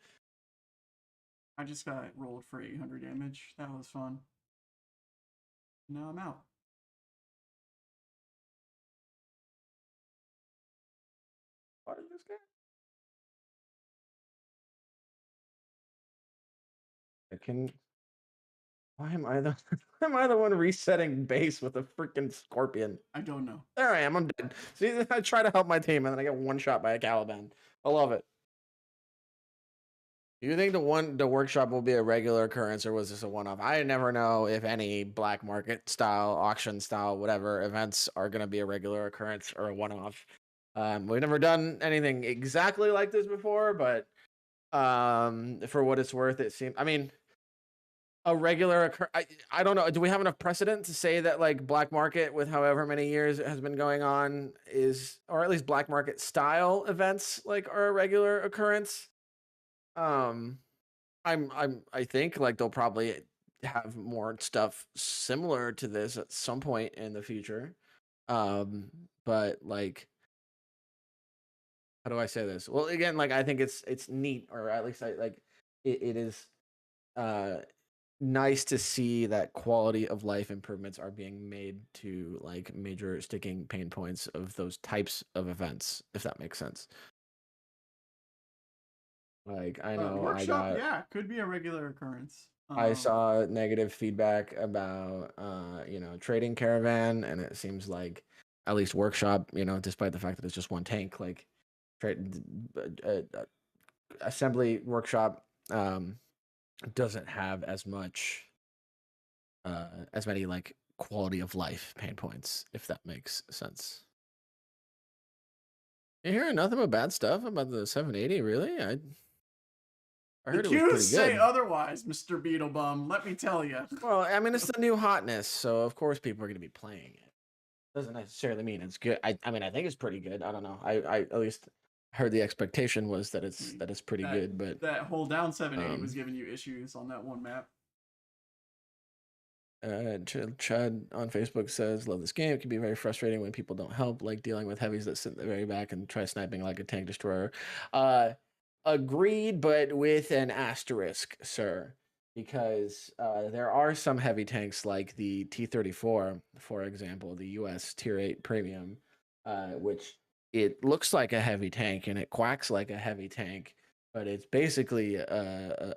I just got rolled for 800 damage. That was fun. Now I'm out. What is this guy? Why am I the am I the one resetting base with a freaking Scorpion? I don't know. There I am. I'm dead. See, I try to help my team and then I get one shot by a Caliban. I love it. Do you think the workshop will be a regular occurrence or was this a one-off? I never know if any black market style, auction style, whatever events are going to be a regular occurrence or a one-off. We've never done anything exactly like this before, but for what it's worth, it seems. I mean, a regular occur. I don't know. Do we have enough precedent to say that like black market with however many years it has been going on is, or at least black market style events like are a regular occurrence? I think like they'll probably have more stuff similar to this at some point in the future. But like, how do I say this? Well, again, like I think it's neat, or at least I like it is nice to see that quality of life improvements are being made to like major sticking pain points of those types of events, if that makes sense. Like I know workshop, yeah, could be a regular occurrence. I saw negative feedback about trading caravan, and it seems like at least workshop, despite the fact that it's just one tank, like trade assembly workshop doesn't have as many like quality of life pain points, if that makes sense. You hearing nothing but bad stuff about the 780, really? I heard it was pretty good. Say otherwise, Mr. Beetlebum. Let me tell you. Well, I mean, it's the new hotness, so of course people are going to be playing it. Doesn't necessarily mean it's good. I mean, I think it's pretty good. I don't know. I at least heard the expectation was that it's pretty good, but that whole down 780 was giving you issues on that one map. Chad on Facebook says, "Love this game. It can be very frustrating when people don't help, like dealing with heavies that sit in the very back and try sniping like a tank destroyer." Agreed, but with an asterisk, sir, because there are some heavy tanks like the T-34, for example, the U.S. Tier 8 Premium, which it looks like a heavy tank and it quacks like a heavy tank, but it's basically a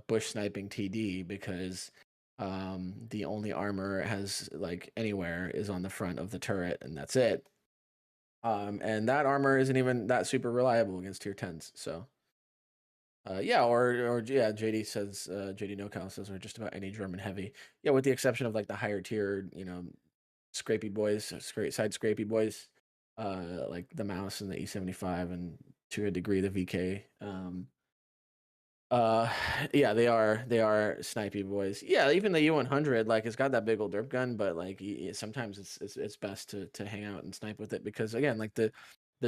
bush sniping TD because the only armor it has like anywhere is on the front of the turret, and that's it. And that armor isn't even that super reliable against tier 10s. So Yeah, or yeah, JD says JD NoCal says or just about any German heavy. Yeah, with the exception of like the higher tier, scrapey boys, side scrapey boys, like the Mouse and the E75 and to a degree the VK. Uh, yeah, they are snipey boys. Yeah, even the U100, like it's got that big old derp gun, but like sometimes it's best to hang out and snipe with it because again, like the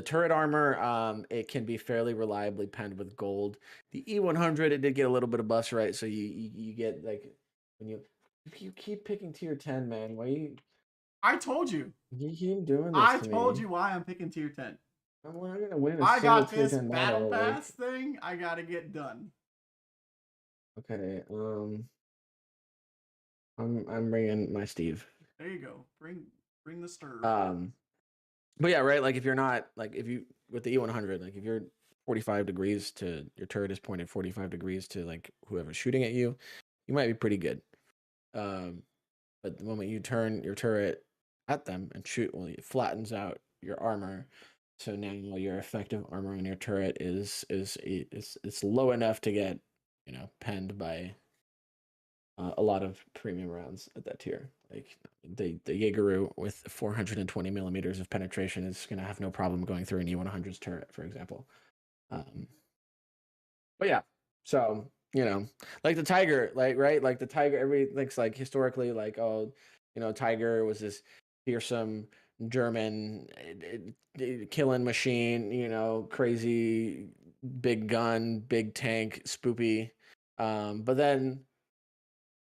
turret armor, it can be fairly reliably penned with gold. The E100, it did get a little bit of bust right, so you get like when you keep picking tier 10, man. Why I told you. you keep doing this I to told me? you why I'm picking tier 10. I'm not gonna win a I single got tier this 10 battle battle. pass Like, thing. I gotta get done. okay, I'm bringing my Steve. There you go. Bring the stir. Um, but yeah, right. Like if you're not like if you with the E100, like if you're 45 degrees to your turret is pointed 45 degrees to like whoever's shooting at you, you might be pretty good. Um, but the moment you turn your turret at them and shoot, well, it flattens out your armor. So now your effective armor on your turret is low enough to get penned by a lot of premium rounds at that tier. Like the Jaegeru with 420 millimeters of penetration is going to have no problem going through an E100's turret, for example. Um, but yeah, so like the Tiger, like right, like the Tiger, everything's like historically, like Tiger was this fearsome German killing machine, crazy big gun, big tank, spoopy. But then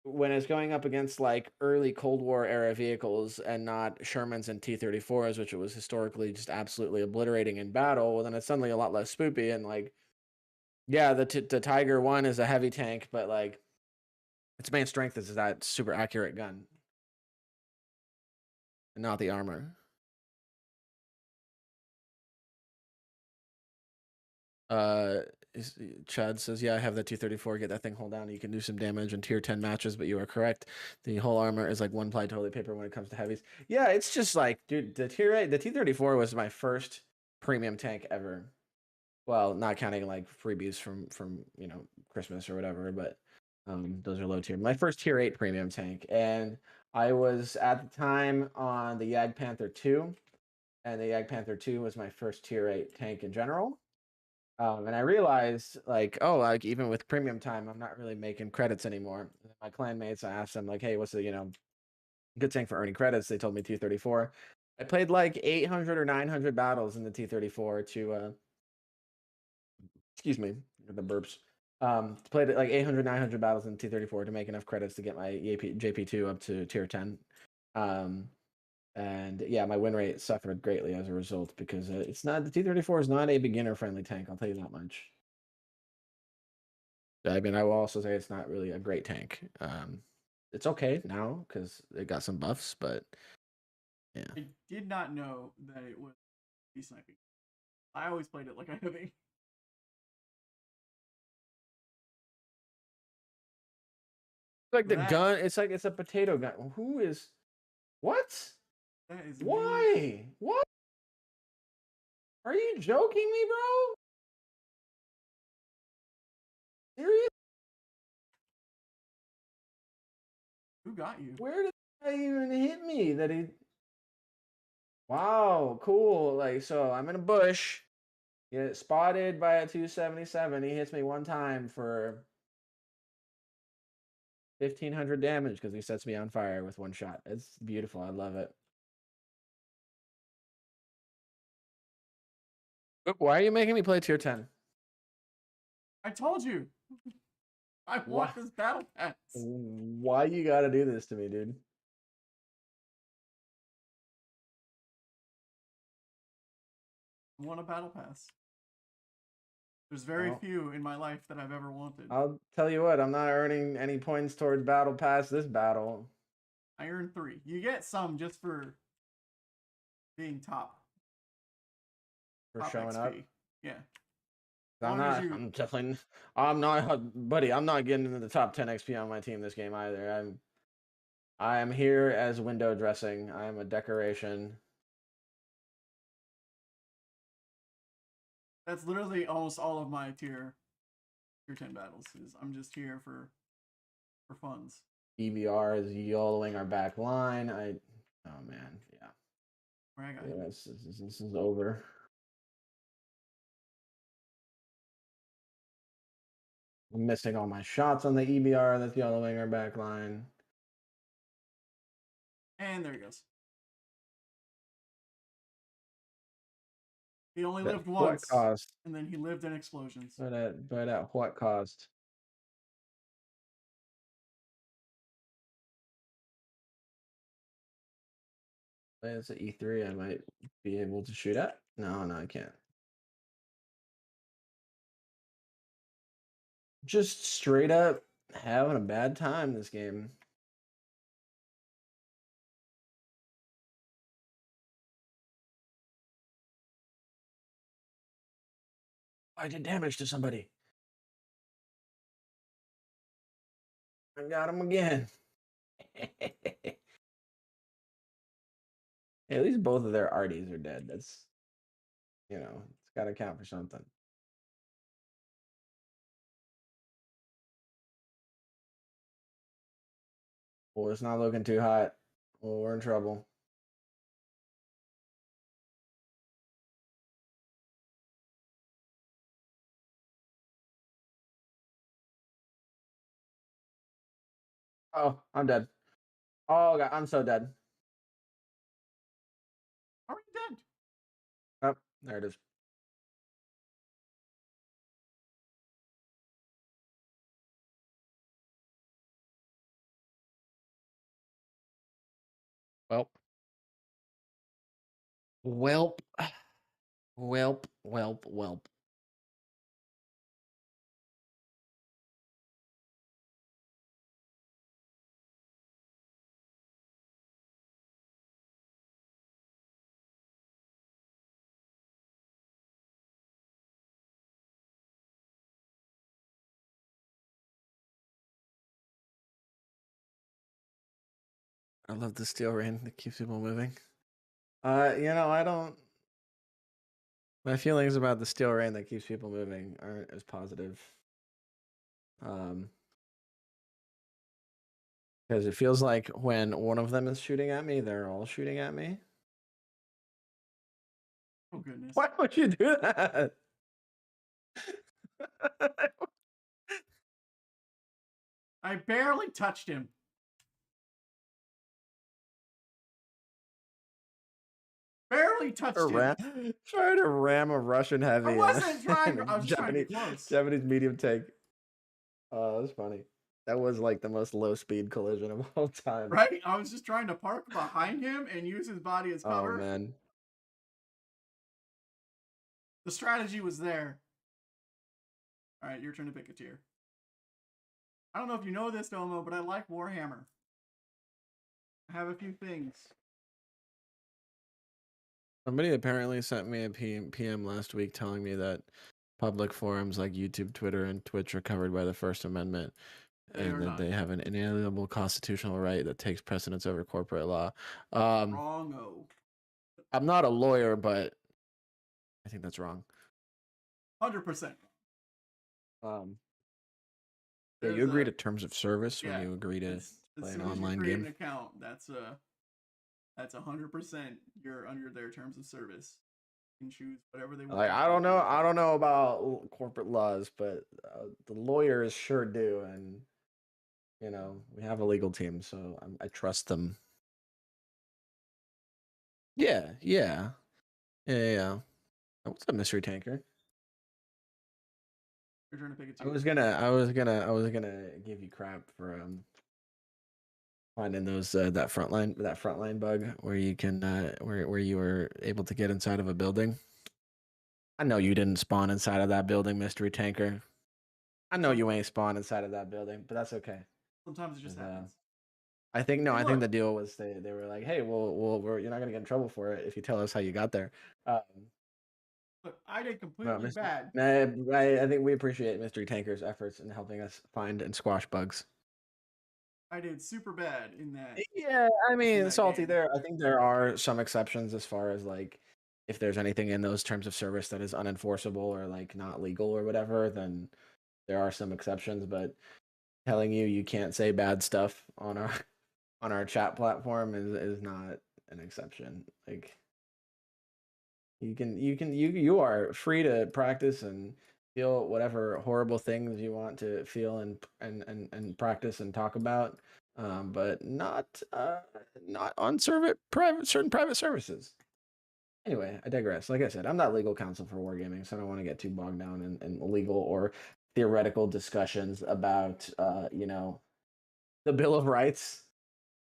when it's going up against like early Cold War era vehicles and not Shermans and T-34s, which it was historically just absolutely obliterating in battle, well, then it's suddenly a lot less spoopy. And like, yeah, the Tiger One is a heavy tank, but like its main strength is that super accurate gun, and not the armor. Uh, Chad says, "Yeah, I have the T-34. Get that thing hold down. You can do some damage in tier 10 matches, but you are correct. The whole armor is like one ply toilet paper when it comes to heavies. Yeah, it's just like, dude, the tier 8, the T-34 was my first premium tank ever. Well, not counting like freebies from Christmas or whatever, but those are low tier. My first tier 8 premium tank, and I was at the time on the Yag Panther 2, and the Yag Panther 2 was my first tier 8 tank in general. And I realized, like, oh, like even with premium time, I'm not really making credits anymore. My clanmates, I asked them, like, hey, what's the good tank for earning credits? They told me T-34. I played like 800 or 900 battles in the T-34 to, excuse me, the burps. Played like 800, 900 battles in T-34 to make enough credits to get my JP2 up to tier 10. And yeah, my win rate suffered greatly as a result because the T-34 is not a beginner friendly tank. I'll tell you that much. I mean, I will also say it's not really a great tank. It's okay now because it got some buffs, but yeah. I did not know that it would be sniping. I always played it like a heavy. Like the That gun, it's like it's a potato gun. Who is what? that is me. Why? What? Are you joking me, bro? Serious? Who got you? Where did that even hit me? That he Wow, cool. Like so I'm in a bush. Get spotted by a 277. He hits me one time for 1,500 damage because he sets me on fire with one shot. It's beautiful. I love it. Oop, why are you making me play tier 10? I told you. I Why? want this battle pass. Why you gotta do this to me, dude? I want a battle pass. There's very Well, few in my life that I've ever wanted. I'll tell you what, I'm not earning any points towards battle pass this battle. I earned 3. You get some just for being top. For Top showing up. XP. Yeah. I'm Long as not. you I'm definitely. I'm not, buddy. I'm not getting into the top 10 XP on my team this game either. I'm here as window dressing. I'm a decoration. that's literally almost all of my tier Tier 10 battles. Is I'm just here for funds. EVR is YOLOing our back line. Oh man, yeah. Where I got Yeah, this is over. I'm missing all my shots on the EBR that's YOLOing our back line. And there he goes. He only lived once. What cost? And then he lived in explosions. But at what cost? It's an E3 I might be able to shoot at. No, I can't. Just straight up having a bad time this game. I did damage to somebody. I got him again. Hey, at least both of their arties are dead. That's, it's got to count for something. Well, it's not looking too hot. Well, we're in trouble. Oh, I'm dead. Oh, God, I'm so dead. Are you dead? Oh, there it is. Welp. Welp. Welp, welp, welp. I love the steel rain that keeps people moving. I don't. My feelings about the steel rain that keeps people moving aren't as positive. Because it feels like when one of them is shooting at me, they're all shooting at me. Oh, goodness. Why would you do that? I barely touched him. Barely touched him. Trying to ram a Russian heavy. I wasn't trying. I was just trying to Japanese, be close. Japanese medium tank. Oh, that was funny. That was like the most low speed collision of all time. Right? I was just trying to park behind him and use his body as cover. Oh, man. The strategy was there. All right, your turn to pick a tier. I don't know if you know this, Domo, but I like Warhammer. I have a few things. Somebody apparently sent me a PM last week telling me that public forums like YouTube, Twitter, and Twitch are covered by the First Amendment, and that they have an inalienable constitutional right that takes precedence over corporate law. Wrong-o. I'm not a lawyer, but I think that's wrong. 100%. Yeah, you agree to terms of service when you agree to play an online game. An account, that's 100%. You're under their terms of service. You can choose whatever they want. Like, I don't know about corporate laws, but the lawyers sure do, and we have a legal team, so I trust them. Yeah. What's up, Mystery Tanker? You're trying to pick a I was gonna give you crap for finding those that frontline bug where you can where you were able to get inside of a building. I know you didn't spawn inside of that building, Mystery Tanker. I know you ain't spawned inside of that building, but that's okay. Sometimes it just happens. I think I think the deal was they were like, hey, you're not gonna get in trouble for it if you tell us how you got there. Look, I did completely bad. I think we appreciate Mystery Tanker's efforts in helping us find and squash bugs. I did super bad in that. Yeah, I mean, salty game. I think there are some exceptions as far as like if there's anything in those terms of service that is unenforceable or like not legal or whatever, then there are some exceptions, but telling you can't say bad stuff on our on our chat platform is not an exception. Like you are free to practice and feel whatever horrible things you want to feel and practice and talk about, but not on certain private services. Anyway, I digress. Like I said, I'm not legal counsel for wargaming, so I don't want to get too bogged down in legal or theoretical discussions about the Bill of Rights.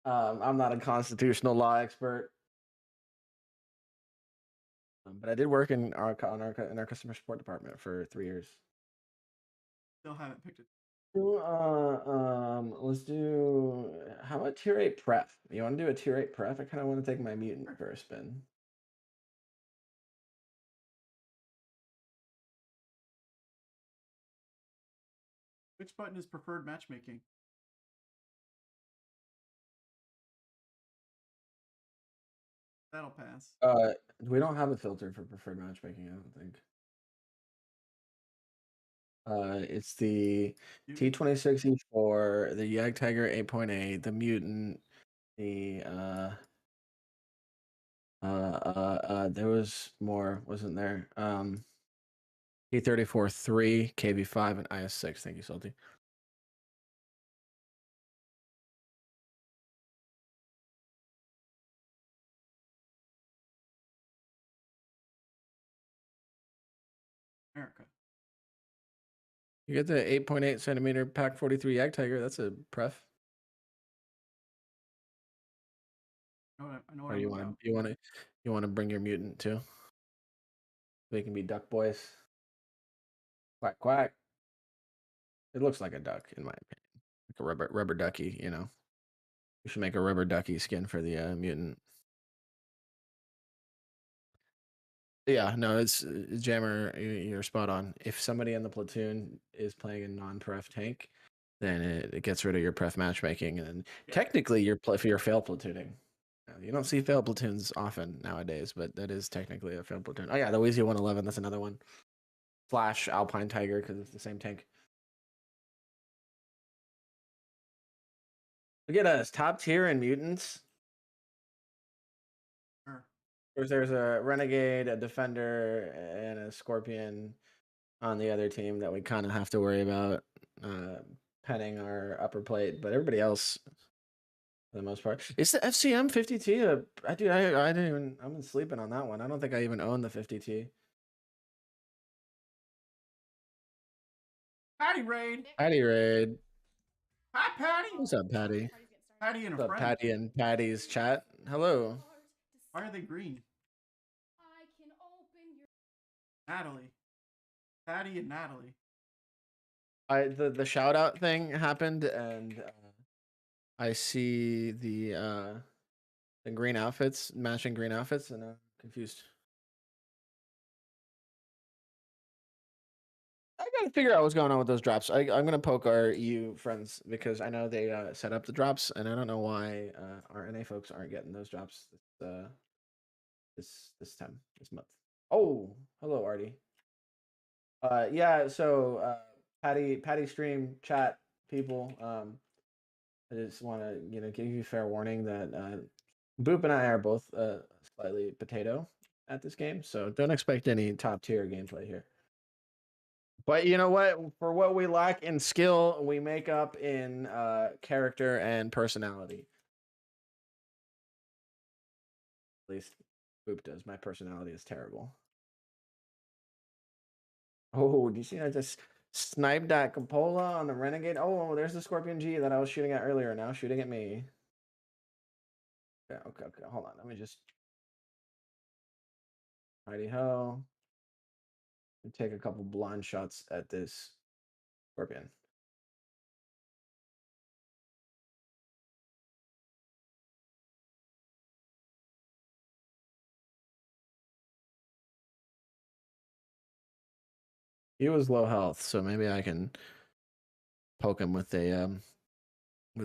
I'm not a constitutional law expert. But I did work in our customer support department for 3 years. Still haven't picked it. Let's do how about tier 8 pref? You want to do a tier 8 pref? I kind of want to take my mutant for a spin. Which button is preferred matchmaking? That'll pass. We don't have a filter for preferred matchmaking, I don't think. It's the T26E4, the Yag Tiger 8.8, the mutant, the there was more, wasn't there? T34-3, KB5, and IS6. Thank you, Salty. America. You get the 8.8 centimeter Pack 43 Yag Tiger. That's a pref. I know what Or I'm you about. want to bring your mutant too? They can be duck boys. Quack quack. It looks like a duck in my opinion, like a rubber ducky. You know, we should make a rubber ducky skin for the mutant. Yeah, no, it's Jammer. You're spot on. If somebody in the platoon is playing a non-pref tank, then it gets rid of your pref matchmaking, and technically you're if you're fail platooning. You don't see fail platoons often nowadays, but that is technically a fail platoon. Oh yeah, the Wheezy 111. That's another one. Flash Alpine Tiger because it's the same tank. Look at us, top tier in mutants. Sure. There's a renegade, a defender, and a scorpion on the other team that we kind of have to worry about penning our upper plate, but everybody else, for the most part, it's the FCM 50T. I didn't even. I'm sleeping on that one. I don't think I even own the 50T. Patty raid. Patty raid. Hi, Patty. What's up, Patty? Patty and a What's up, friend. Patty and Patty's chat? Hello. Why are they green? Natalie. Patty and Natalie. The shout out thing happened, and I see the green outfits, matching green outfits, and I'm confused. I gotta figure out what's going on with those drops. I'm gonna poke our EU friends because I know they set up the drops, and I don't know why our NA folks aren't getting those drops this time this month. Oh, hello, Artie. Yeah. So Patty stream chat people. I just want to give you fair warning that Boop and I are both slightly potato at this game, so don't expect any top tier gameplay here. But you know what? For what we lack in skill, we make up in character and personality. At least Boop does. My personality is terrible. Oh, do you see I just sniped that Capola on the Renegade? Oh, there's the Scorpion G that I was shooting at earlier, now shooting at me. Okay, hold on. Let me just... Righty ho. Take a couple blind shots at this Scorpion. He was low health, so maybe I can poke him with a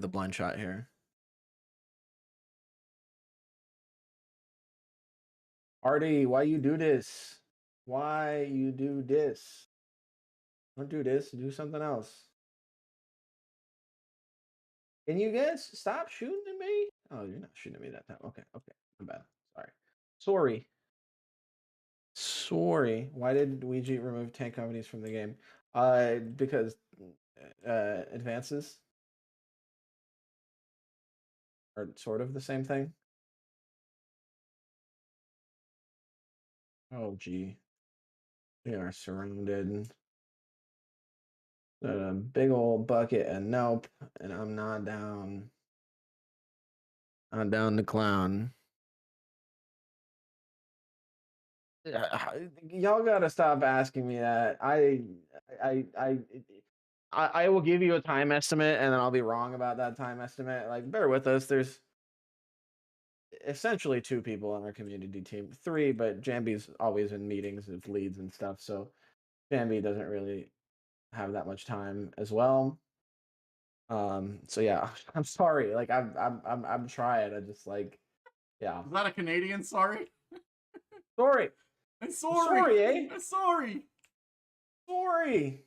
blind shot here. Artie, why you do this? Why you do this? Don't do this. Do something else. Can you guys stop shooting at me? Oh, you're not shooting at me that time. Okay, okay. My bad. Sorry. Sorry. Sorry. Why did Ouija remove tank companies from the game? Because advances are sort of the same thing. Oh, gee. We are surrounded. A big old bucket and nope. And I'm not down. I'm down the clown. Y'all gotta stop asking me that. I, I, I will give you a time estimate, and then I'll be wrong about that time estimate. Like, bear with us. There's essentially 2 people on our community team, 3, but Jambi's always in meetings with leads and stuff, so Jambi doesn't really have that much time as well. So yeah, I'm sorry. Like, I'm trying. I just like, yeah. Is that a Canadian? Sorry. Sorry. I'm sorry. Sorry, eh? I'm sorry. Sorry.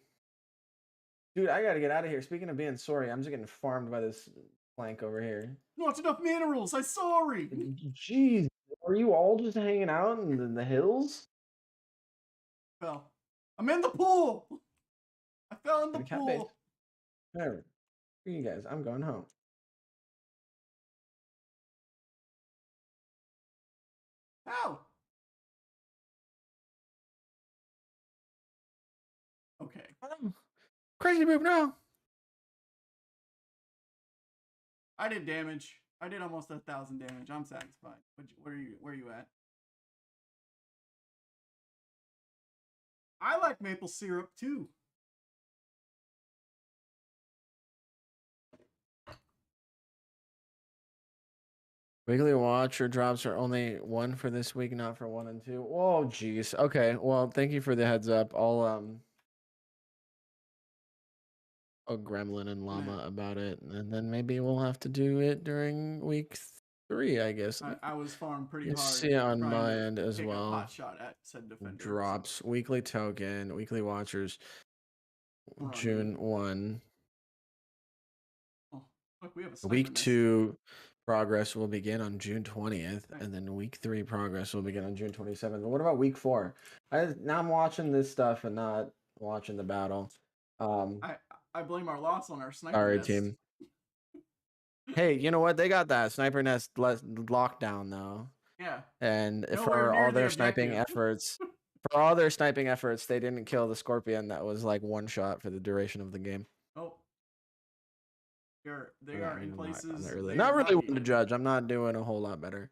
Dude, I gotta get out of here. Speaking of being sorry, I'm just getting farmed by this plank over here. Not enough minerals. I'm sorry. Jeez, are you all just hanging out in the hills? Fell. I'm in the pool. I fell in the The cat base. pool. Whatever. Screw you guys. I'm going home. How? Okay. Oh, crazy move now. I did damage. I did almost 1,000 damage. I'm satisfied. Where are you at? I like maple syrup too. Weekly watcher drops are only 1 for this week, not for 1 and 2. Whoa, jeez. Okay, well, thank you for the heads up. I'll Gremlin and Llama about it, and then maybe we'll have to do it during week 3, I guess. I was farmed pretty You hard. see on my end as take well. A hot shot at said defender. Drops so. weekly token, weekly watchers, June 1. Oh, look, we have a week 2 progress will begin on June 20th, and then week 3 progress will begin on June 27th. But what about week 4? Now I'm watching this stuff and not watching the battle. I blame our loss on our sniper Sorry, nest. team. Hey, you know what? They got that sniper nest lockdown though. Yeah. And for all their sniping efforts, they didn't kill the scorpion that was like 1 shot for the duration of the game. Oh. They are in places. Not really one to judge. I'm not doing a whole lot better.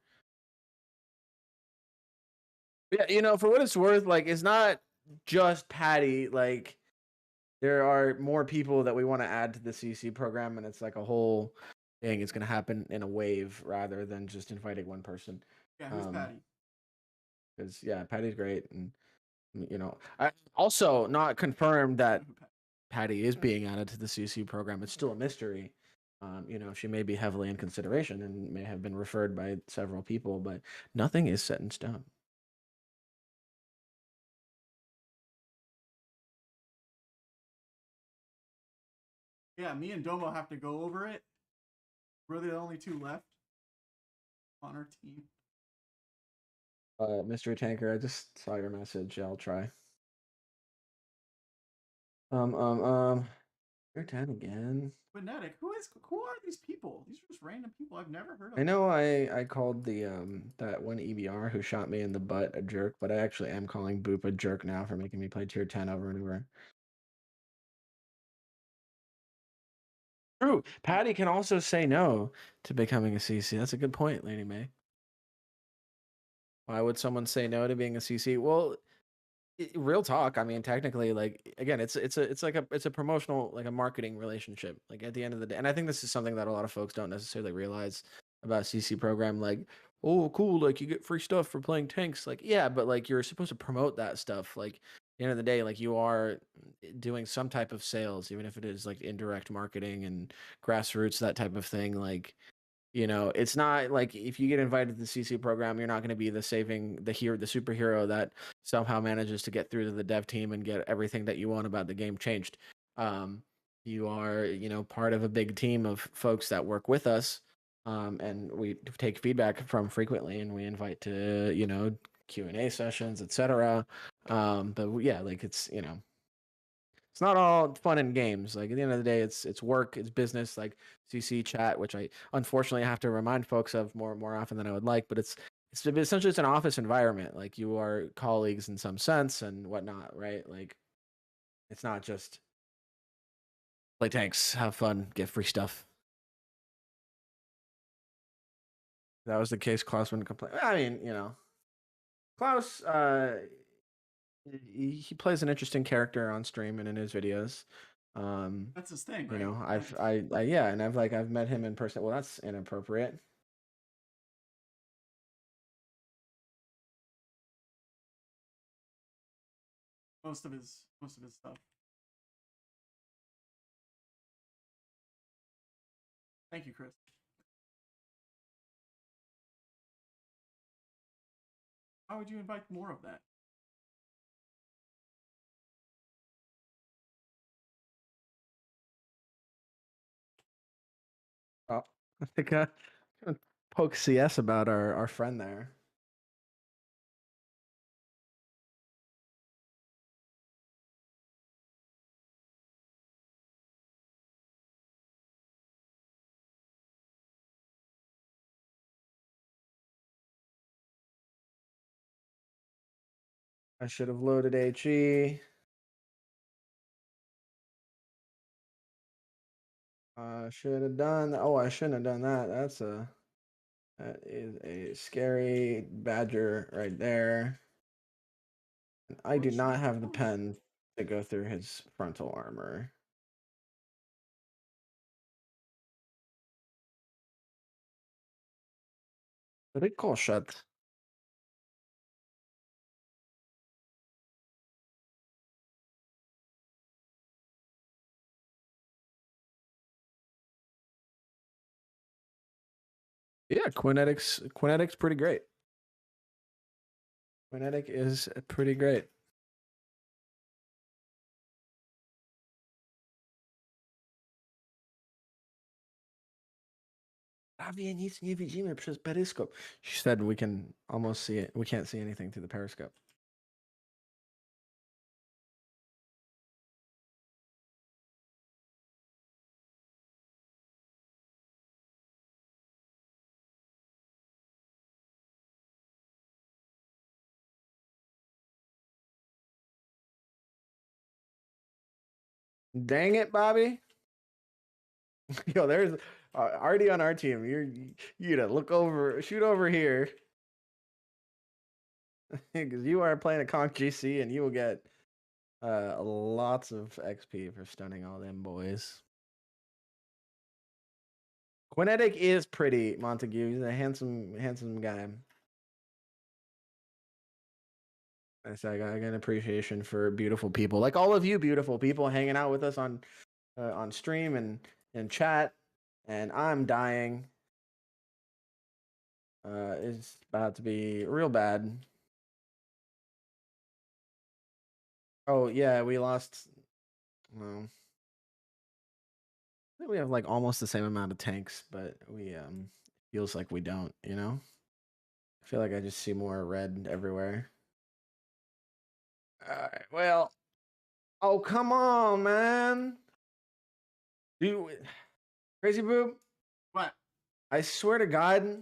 Yeah, you know, for what it's worth, like, it's not just Patty. Like, there are more people that we want to add to the CC program, and it's like a whole thing. It's going to happen in a wave rather than just inviting 1 person. Yeah, who's Patty? Because, yeah, Patty's great. And, you know, I also not confirmed that Patty is being added to the CC program. It's still a mystery. You know, she may be heavily in consideration and may have been referred by several people, but nothing is set in stone. Yeah, me and Domo have to go over it. We're the only 2 left on our team. Mystery Tanker, I just saw your message. I'll try. You're 10 again. Fanatic, who are these people? These are just random people I've never heard of. I know I called the that one EBR who shot me in the butt a jerk, but I actually am calling Boop a jerk now for making me play tier 10 over and over. True. Patty can also say no to becoming a CC. That's a good point, Lady May. Why would someone say no to being a CC? Well, real talk. I mean, technically, like, again, it's a promotional, like a marketing relationship. Like, at the end of the day, and I think this is something that a lot of folks don't necessarily realize about CC program. Like, oh, cool, like you get free stuff for playing tanks. Like, yeah, but like you're supposed to promote that stuff. Like, at the end of the day, like you are doing some type of sales, even if it is like indirect marketing and grassroots, that type of thing. Like, You know, it's not like if you get invited to the CC program, you're not going to be the superhero that somehow manages to get through to the dev team and get everything that you want about the game changed. You are, you know, part of a big team of folks that work with us, and we take feedback from frequently, and we invite to, you know, Q&A sessions, etc. But yeah, like it's not all fun and games. Like at the end of the day, it's work, it's business. Like CC chat, which I unfortunately have to remind folks of more often than I would like. But it's essentially it's an office environment. Like you are colleagues in some sense and whatnot, right? Like it's not just play tanks, have fun, get free stuff. That was the case. Klaus wouldn't complain. I mean, you know, Klaus, he plays an interesting character on stream and in his videos. That's his thing, You right? know, yeah, and I've met him in person. Well, that's inappropriate. Most of his stuff. Thank you, Chris. How would you invite more of that? Oh, I think gonna poke CS about our friend there. I should have loaded HE. Should have done. Oh, I shouldn't have done that. That is a scary badger right there. And I do not have the pen to go through his frontal armor. Ricochet. Yeah, Quinetics pretty great. Quinetic is pretty great. Prawie nic nie widzimy przez peryskop. She said we can almost see it. We can't see anything through the periscope. Dang it, Bobby. Yo, there's already on our team. You to look over, shoot over here, because you are playing a Conk GC, and you will get lots of XP for stunning all them boys. Quinetic is pretty, Montague. He's a handsome guy. I say I got an appreciation for beautiful people, like all of you beautiful people hanging out with us on stream and chat. And I'm dying. It's about to be real bad. Oh yeah, we lost. Well, I think we have like almost the same amount of tanks, but we feels like we don't. You know, I feel like I just see more red everywhere. All right, well, oh come on, man. You crazy boob. What? I swear to God.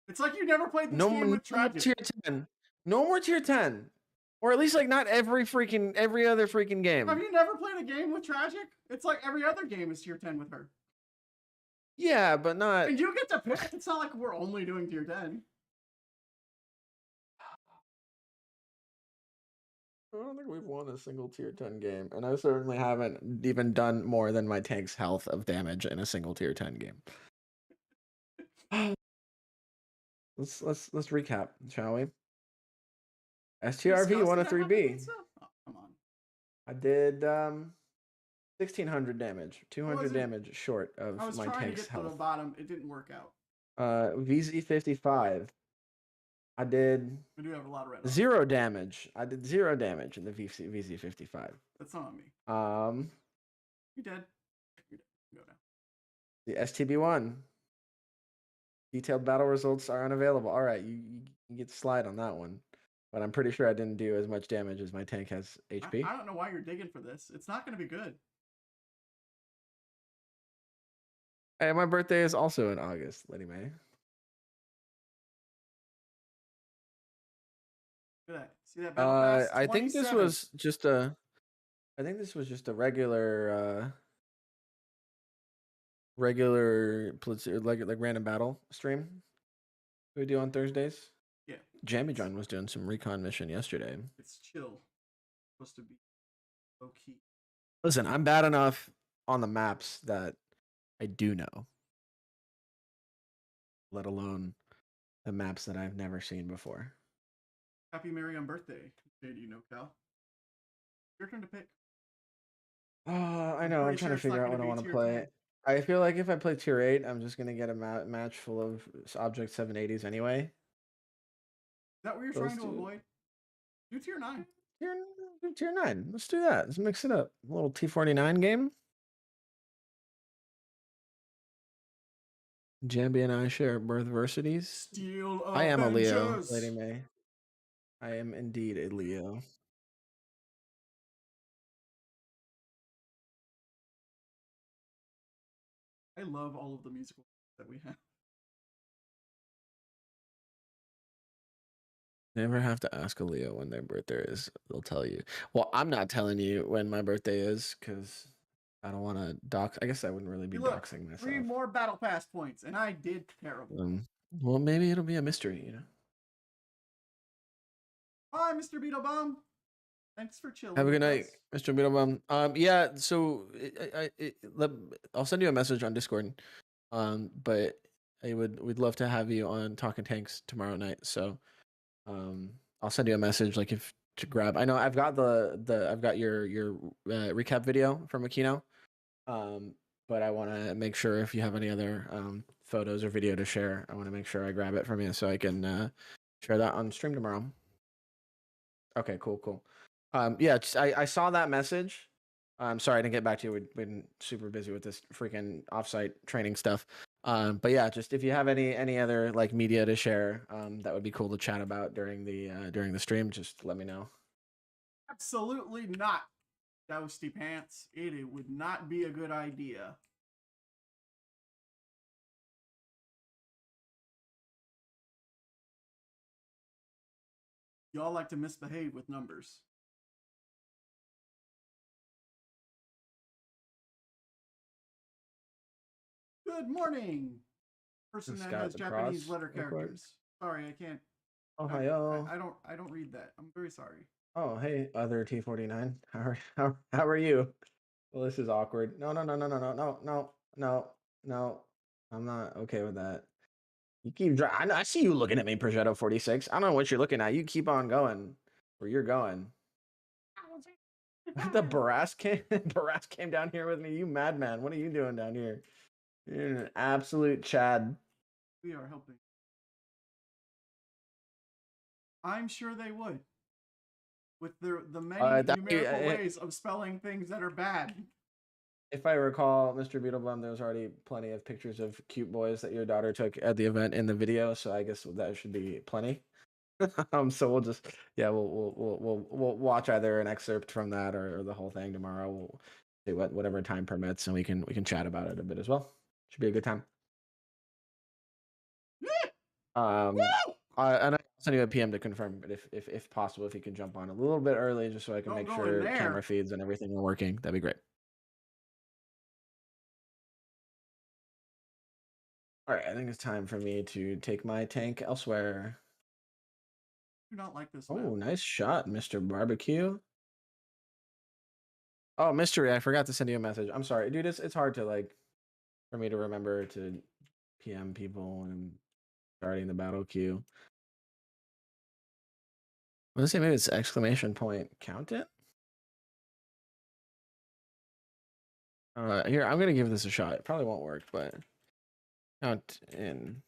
It's like you never played this No, game with no more Tragic. tier 10. No more tier 10. Or at least like not every other freaking game. Have you never played a game with Tragic? It's like every other game is tier 10 with her. Yeah, but not. And you get to pick. It's not like we're only doing tier 10. I don't think we've won a single tier 10 game, and I certainly haven't even done more than my tank's health of damage in a single tier 10 game. let's recap, shall we? STRV 103B. Oh, come on. I did 1600 damage, 200 damage short of I was my trying to tank's get to the health. bottom. It didn't work out. VZ55. I did We do have a lot of red on. 0 damage. I did 0 damage in the VZ55. That's not on me. You dead. You're dead. Go now. The STB1. Detailed battle results are unavailable. All right, you get to slide on that one. But I'm pretty sure I didn't do as much damage as my tank has HP. I don't know why you're digging for this. It's not going to be good. Hey, my birthday is also in August, Lady May. Look at that. See that battle pass? I think this was just a regular like random battle stream we do on Thursdays. Yeah. Jammy John was doing some recon mission yesterday. It's chill. It's supposed to be low key. Listen, I'm bad enough on the maps that I do know, let alone the maps that I've never seen before. Happy Mary on birthday. Do you know, Cal? Your turn to pick. I know. I'm trying to figure out what I want to play. 10. I feel like if I play tier 8, I'm just going to get a match full of object 780s anyway. Is that what you're trying to avoid? Do tier 9. Tier 9. Let's do that. Let's mix it up. A little T49 game. Jambi and I share birth versities. Steel I am a Leo, Lady May. I am indeed a Leo. I love all of the musical that we have. Never have to ask a Leo when their birthday is. They'll tell you. Well, I'm not telling you when my birthday is because I don't want to dox. I guess I wouldn't really be doxing myself. 3 more battle pass points, and I did terrible. Well, maybe it'll be a mystery, you know. Hi, Mr. Beetlebum. Thanks for chilling. Have a good night, Mr. Beetlebum. Yeah, so I'll send you a message on Discord. But we'd love to have you on Talking Tanks tomorrow night. So, I'll send you a message like if to grab. I know I've got I've got your recap video from Aquino. But I want to make sure if you have any other photos or video to share, I want to make sure I grab it from you so I can share that on stream tomorrow. Okay, cool. Yeah, I saw that message. I'm sorry I didn't get back to you. We've been super busy with this freaking offsite training stuff. But yeah, just if you have any other like media to share, that would be cool to chat about during the stream. Just let me know. Absolutely not, Dousty Pants. It would not be a good idea. Y'all like to misbehave with numbers. Good morning, person that has Japanese letter characters. Sorry, I can't. Ohio. I don't read that. I'm very sorry. Oh, hey, other T49. How are you? Well, this is awkward. No. I'm not okay with that. You keep driving. I see you looking at me, Progetto 46. I don't know what you're looking at. You keep on going where you're going. The Barras came down here with me. You madman. What are you doing down here? You're an absolute Chad. We are helping. I'm sure they would. With the many numerical ways of spelling things that are bad. If I recall, Mr. Beetleblum, there was already plenty of pictures of cute boys that your daughter took at the event in the video, so I guess that should be plenty. So we'll just we'll watch either an excerpt from that or the whole thing tomorrow. We'll see whatever time permits, and we can chat about it a bit as well. Should be a good time. And I'll send you a PM to confirm, but if possible, if you can jump on a little bit early, just so I can make sure camera feeds and everything are working, that'd be great. All right, I think it's time for me to take my tank elsewhere. I do not like this. Oh, nice shot, Mr. Barbecue. Oh, mystery! I forgot to send you a message. I'm sorry, dude. It's hard to for me to remember to PM people when I'm starting the battle queue. Let's say maybe it's exclamation point count it. Here, I'm gonna give this a shot. It probably won't work, but count in.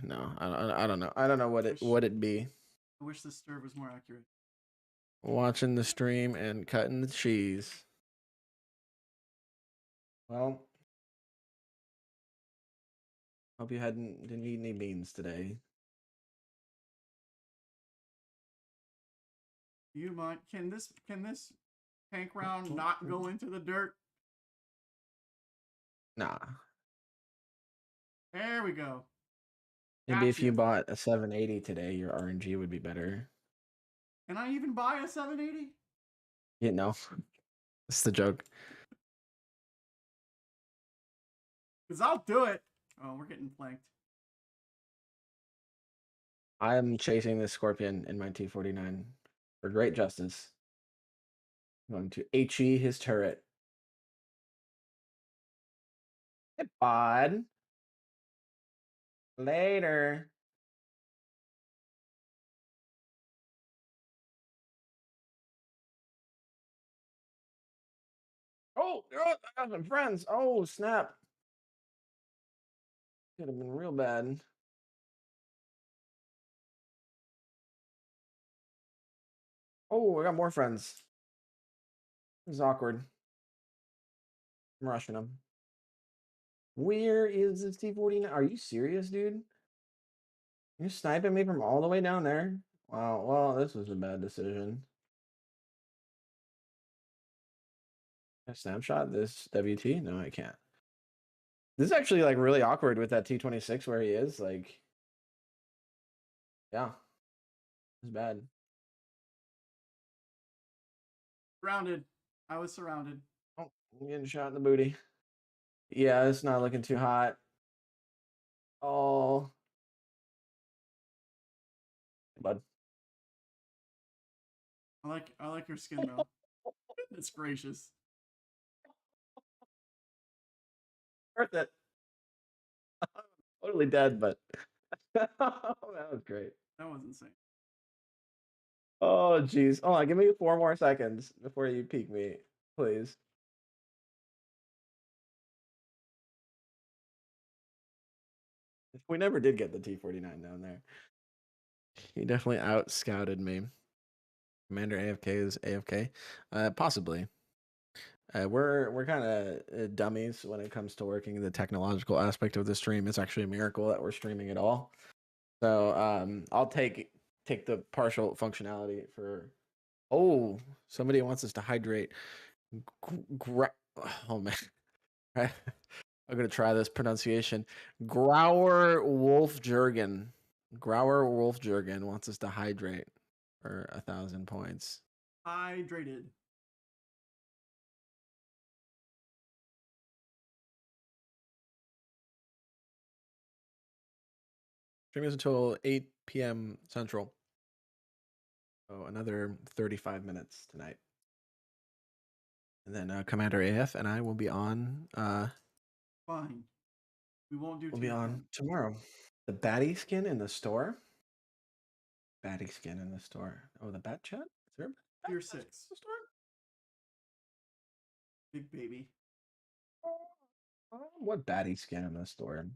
No, I don't know. I don't know what it'd be. I wish the stir was more accurate. Watching the stream and cutting the cheese. Well, hope you didn't eat any beans today. Do you mind? Can this tank round not go into the dirt? Nah. There we go. Maybe if you Gotcha. bought a 780 today, your RNG would be better. Can I even buy a 780? Yeah, no. That's the joke. Because I'll do it. Oh, we're getting flanked. I'm chasing this scorpion in my T49 for great justice. I'm going to HE his turret. Hey, bud. Later. Oh, I got some friends. Oh, snap. Could have been real bad. Oh, I got more friends. This is awkward. I'm rushing them. Where is this T49? Are you serious, dude? You're sniping me from all the way down there? Wow, well, this was a bad decision. Can I snapshot this WT? No, I can't. This is actually like really awkward with that T26 where he is. Like, yeah, it's bad. Surrounded. I was surrounded. Oh, I'm getting shot in the booty. Yeah, it's not looking too hot. Oh, bud. I like your skin though. It's gracious. Worth it. Totally dead, but that was great. That was insane. Oh, geez. Hold on, give me 4 more seconds before you peek me, please. We never did get the T49 down there. He definitely out scouted me. Commander AFK is AFK, possibly. We're kind of dummies when it comes to working the technological aspect of the stream. It's actually a miracle that we're streaming at all. So I'll take the partial functionality for. Oh, somebody wants us to hydrate. Oh man, I'm gonna try this pronunciation. Grauer Wolfjurgen. Grauer Wolfjurgen wants us to hydrate for 1,000 points. Hydrated. Stream is until 8 p.m. Central. So another 35 minutes tonight. And then Commander AF and I will be on. Fine. We won't do We'll be on tomorrow. The baddie skin in the store. Baddie skin in the store. Oh, the bat chat? Is there a Tier bat chat 6. in the store? Big baby. What baddie skin in the store?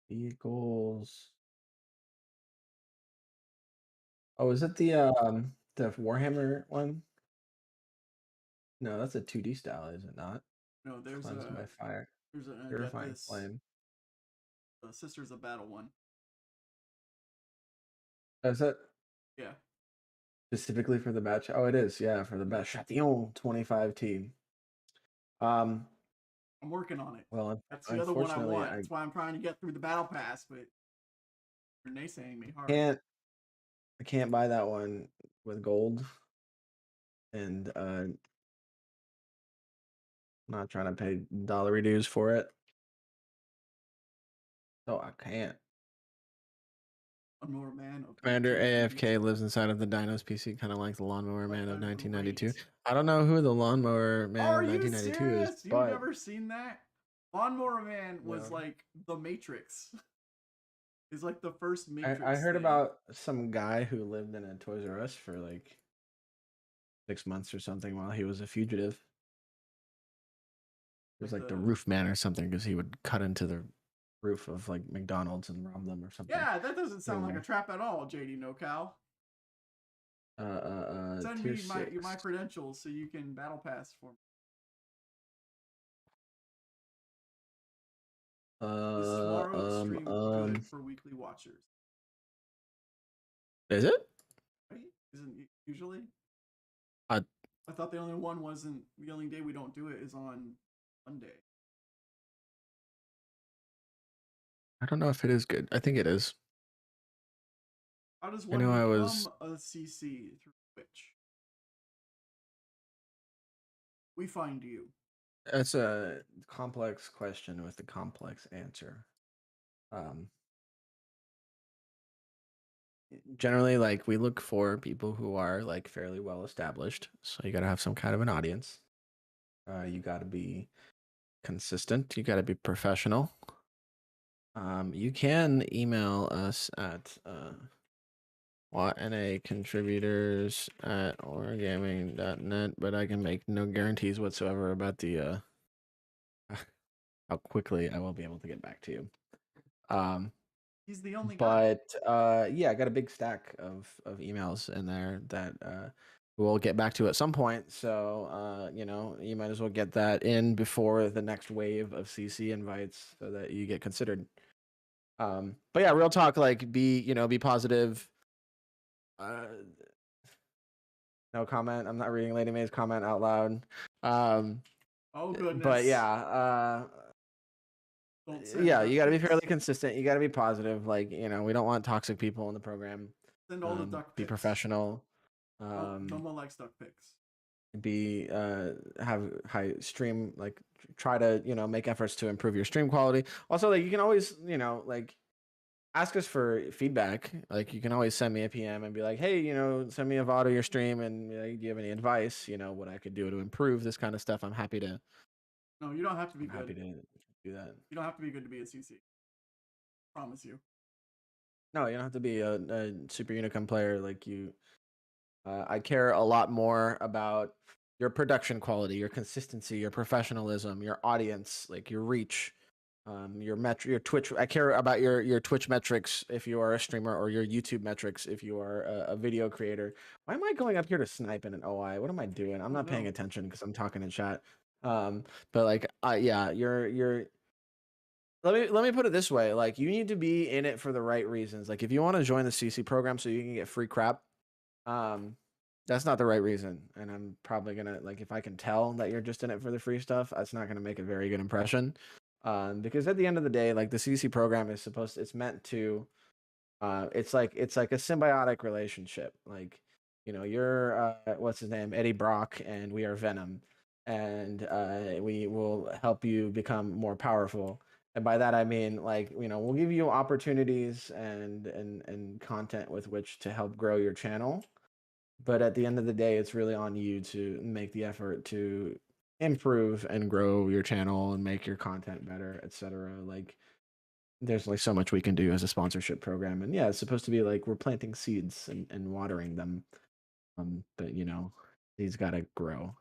Vehicles. Oh, is it the Warhammer one? No, that's a 2D style, is it not? No, there's Cleansed by fire. there's an Purifying Adeptus. flame. The Sisters of Battle one. Is it Yeah. specifically for the batch? Oh, it is. Yeah, for the batch. Chatillon 25T. I'm working on it. Well, That's the other one I unfortunately, want. That's why I'm trying to get through the battle pass, but you're naysaying me hard. I can't buy that one with gold, and I'm not trying to pay dollary dues for it, so I can't. Lawnmower Man of Commander 1992. AFK lives inside of the Dinos PC, kind of like the Lawnmower Man of That's 1992. great. I don't know who the Lawnmower Man Are of you 1992 is, serious? You've but never seen that? Lawnmower Man was no. like the Matrix. It's like the first Matrix. I heard thing. about some guy who lived in a Toys R Us for like 6 months or something while he was a fugitive. It was Like like the the roof man or something because he would cut into the roof of like McDonald's and rob them or something. yeah, that doesn't sound like a Anyway, trap at all, JD NoCal. Send tier me my 6. credentials so you can battle pass for me. Is tomorrow's stream good for weekly watchers? Is it? Right? Isn't it usually? Uh, I thought the only one wasn't the only day we don't do it is on Monday. I don't know if it is good. I think it is. How does I one know I was. become a CC through Twitch? We find you. That's a complex question with a complex answer. Um, Generally, like we look for people who are like fairly well established. So you got to have some kind of an audience. You got to be consistent. You got to be professional. You can email us at WATNA contributors at wargaming.net, but I can make no guarantees whatsoever about the how quickly I will be able to get back to you. He's the only guy. But yeah, I got a big stack of emails in there that we'll get back to at some point. So you know, you might as well get that in before the next wave of CC invites so that you get considered. But yeah, real talk, like be positive. No comment. I'm not reading Lady May's comment out loud. Oh But goodness. Don't send yeah, duck you got to be pics. fairly consistent. You got to be positive. Like, we don't want toxic people in the program. Send all the duck Be pics. professional. No one likes duck pics. Be have high stream, like try to make efforts to improve your stream quality. Also, like you can always like ask us for feedback. Like you can always send me a PM and be like, hey, send me a VOD of your stream and do you have any advice? What I could do to improve this kind of stuff. I'm happy to. No, you don't have to be I'm good. happy to do that. You don't have to be good to be a CC. Promise you. No, you don't have to be a super unicum player like you. I care a lot more about your production quality, your consistency, your professionalism, your audience, like your reach, your Twitch. I care about your Twitch metrics if you are a streamer, or your YouTube metrics if you are a video creator. Why am I going up here to snipe in an OI? What am I doing? I'm not paying attention because I'm talking in chat. But like, yeah, you're. Let me put it this way: like, you need to be in it for the right reasons. Like, if you want to join the CC program so you can get free crap, um, that's not the right reason. And I'm probably gonna, like, if I can tell that you're just in it for the free stuff, that's not gonna make a very good impression. Because at the end of the day, like the CC program is it's meant to, it's like a symbiotic relationship. Like, you're what's his name, Eddie Brock, and we are Venom, and we will help you become more powerful. And by that I mean, like, we'll give you opportunities and content with which to help grow your channel. But at the end of the day, it's really on you to make the effort to improve and grow your channel and make your content better, etc. Like, there's like so much we can do as a sponsorship program. And yeah, it's supposed to be like we're planting seeds and watering them. But these gotta grow.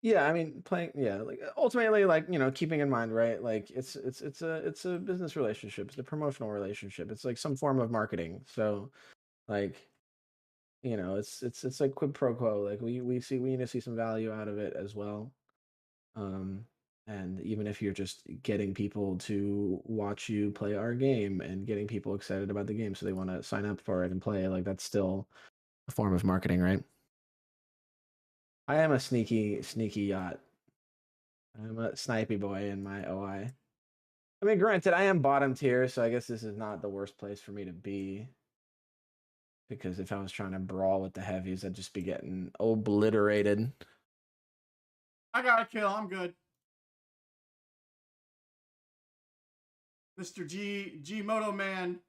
Yeah, I mean, playing. Yeah, like ultimately, like keeping in mind, right? Like it's a business relationship. It's a promotional relationship. It's like some form of marketing. So, like, it's like quid pro quo. Like we need to see some value out of it as well. Um, and even if you're just getting people to watch you play our game and getting people excited about the game so they want to sign up for it and play, like that's still a form of marketing, right? I am a sneaky yacht. I'm a snipey boy in my OI. I mean, granted, I am bottom tier, so I guess this is not the worst place for me to be. Because if I was trying to brawl with the heavies, I'd just be getting obliterated. I got a kill. I'm good. Mr. G Moto Man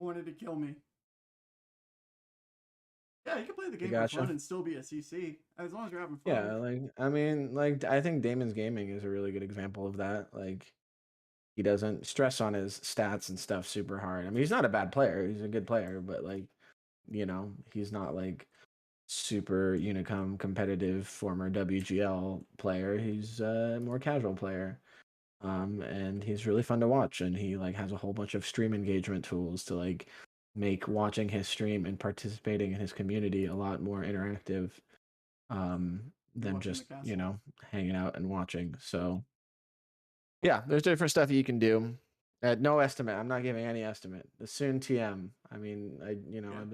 wanted to kill me. Yeah, you can play the game for fun and still be a CC as long as you're having fun. Yeah, like I mean, like I think Damon's Gaming is a really good example of that. Like, he doesn't stress on his stats and stuff super hard. I mean, he's not a bad player. He's a good player, but like, he's not like super Unicom competitive former WGL player. He's a more casual player. And he's really fun to watch, and he like has a whole bunch of stream engagement tools to like make watching his stream and participating in his community a lot more interactive than Watching the just, castle. hanging out and watching. So yeah, there's different stuff you can do. At no estimate. I'm not giving any estimate. The soon TM. I mean, Yeah.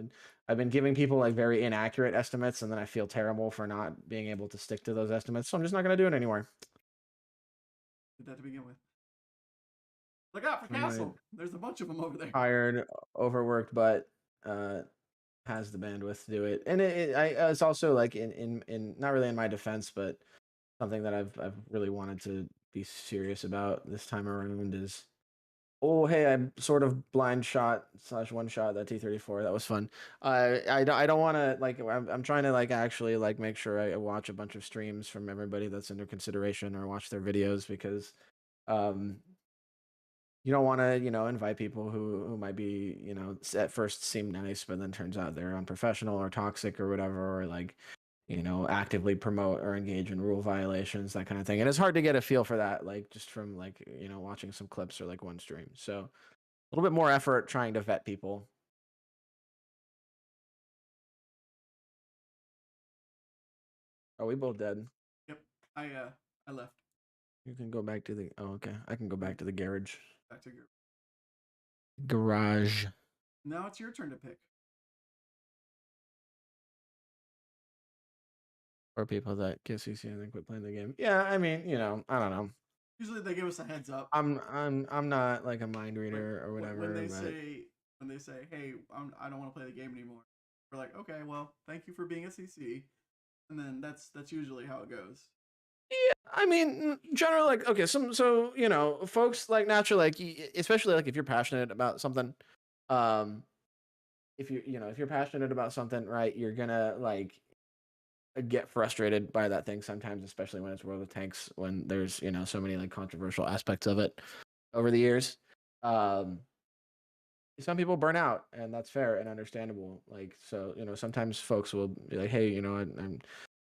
I've been giving people like very inaccurate estimates, and then I feel terrible for not being able to stick to those estimates. So I'm just not going to do it anymore. Did that to begin with. Look out for I'm castle. There's a bunch of them over there. tired, overworked, but has the bandwidth to do it. And it's also like in not really in my defense, but something that I've really wanted to be serious about this time around is, oh hey, I sort of blind shot / one shot that T-34. That was fun. I don't want to like I'm trying to like actually like make sure I watch a bunch of streams from everybody that's under consideration, or watch their videos, because um you don't want to invite people who might be at first seem nice, but then turns out they're unprofessional or toxic or whatever, or like actively promote or engage in rule violations, that kind of thing. And it's hard to get a feel for that, like just from like watching some clips or like one stream. So a little bit more effort trying to vet people. Are we both dead? Yep. I left. You can go back to the, oh okay, I can go back to the garage. Back to your. Garage. Now it's your turn to pick. Or people that get CC and then quit playing the game. Yeah, I mean, I don't know. Usually they give us a heads up. I'm not like a mind reader or whatever. When they but... say, "Hey, I don't want to play the game anymore," we're like, "Okay, well, thank you for being a CC," and then that's usually how it goes. Yeah, I mean, generally, like, okay, so folks like naturally, like, especially like if you're passionate about something, if if you're passionate about something, right, you're gonna like get frustrated by that thing sometimes, especially when it's World of Tanks, when there's so many like controversial aspects of it over the years. Um, some people burn out, and that's fair and understandable. Like, so sometimes folks will be like, hey, I'm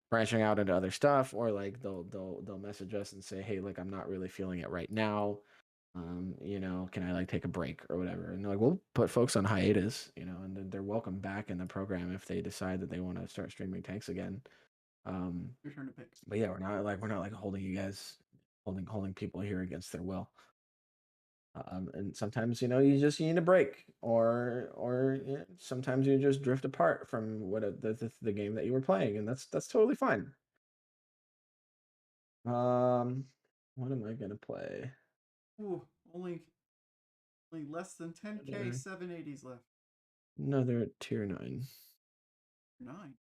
branching out into other stuff, or like they'll message us and say, hey, like I'm not really feeling it right now. Can I like take a break or whatever? And like we'll put folks on hiatus, and then they're welcome back in the program if they decide that they want to start streaming tanks again. Your turn to pick. But yeah, we're not like holding you guys, holding people here against their will. And sometimes you just need a break, or sometimes you just drift apart from what the game that you were playing, and that's totally fine. What am I gonna play? Ooh, only less than 10k 780s left. Another tier 9. 9.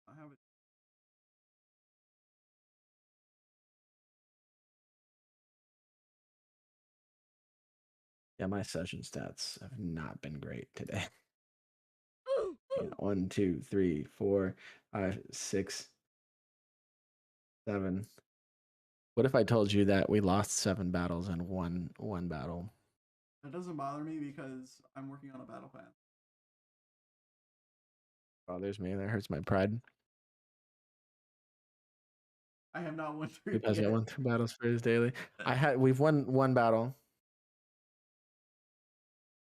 I have it. Yeah, my session stats have not been great today. 1, 2, 3, 4, 5, 6, 7. What if I told you that we lost 7 battles and won 1 battle? That doesn't bother me because I'm working on a battle plan. Bothers me. That hurts my pride. I have not won 3 Who hasn't won 3 battles for his daily? We've won 1 battle.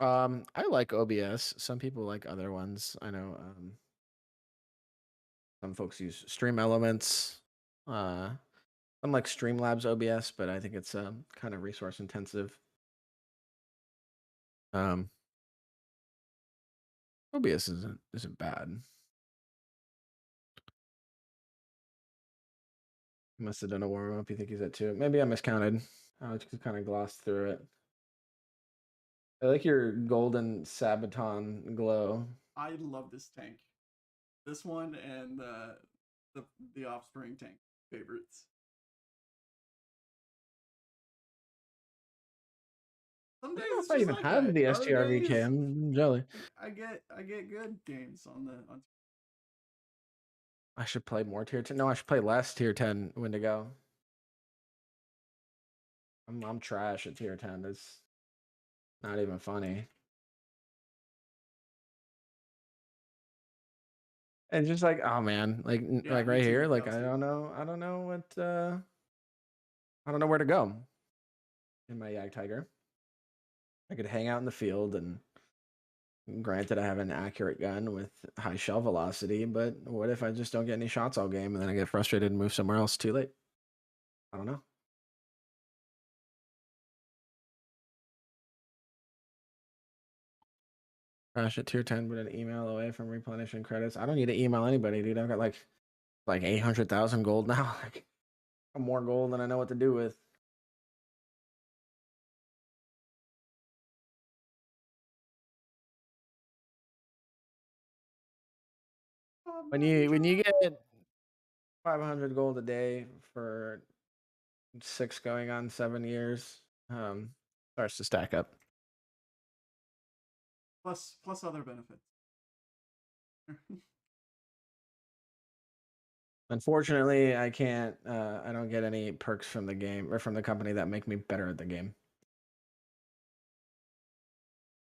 I like OBS. Some people like other ones. I know some folks use Stream Elements. I'm like Streamlabs OBS, but I think it's kind of resource intensive. OBS isn't bad. He must have done a warm up. You think he's at 2? Maybe I miscounted. I just kind of glossed through it. I like your golden Sabaton glow. I love this tank. This one and the Offspring tank favorites. Some days it's I just even like have that. the Other STRVK. days, I'm jelly. I get good games on. I should play more tier 10. No, I should play less tier 10 Wendigo. I'm trash at tier 10. It's not even funny. And just like, oh man, like Yeah, like me right too. here, like Chaos Theory. I don't know what I don't know where to go in my Yag Tiger. I could hang out in the field, and granted I have an accurate gun with high shell velocity, but what if I just don't get any shots all game and then I get frustrated and move somewhere else too late? I don't know. Crash at tier 10, but an email away from replenishing credits. I don't need to email anybody, dude. I've got like 800,000 gold now. Like more gold than I know what to do with. When you get 500 gold a day for 6 going on 7 years, starts to stack up. Plus other benefits. Unfortunately, I can't. I don't get any perks from the game or from the company that make me better at the game.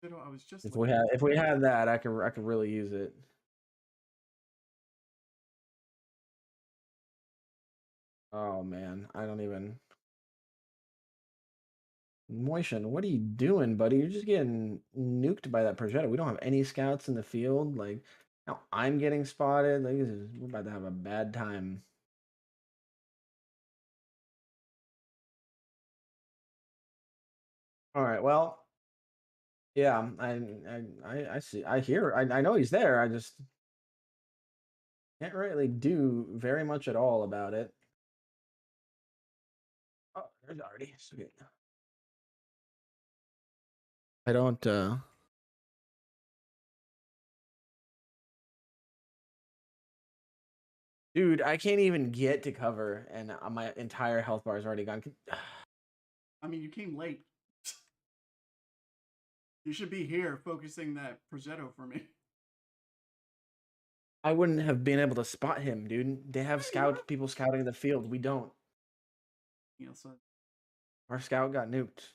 I was just If we had that, I could really use it. Oh man, I don't even. Moishan, what are you doing, buddy? You're just getting nuked by that Progetto. We don't have any scouts in the field. Like now, I'm getting spotted. Like we're about to have a bad time. All right. Well, yeah. I see. I hear. I know he's there. I just can't really do very much at all about it. Oh, there's already. Sweet. I don't. Dude, I can't even get to cover, and my entire health bar is already gone. I mean, you came late. You should be here focusing that Progetto for me. I wouldn't have been able to spot him, dude. They have people scouting the field. We don't. You know, so Our scout got nuked.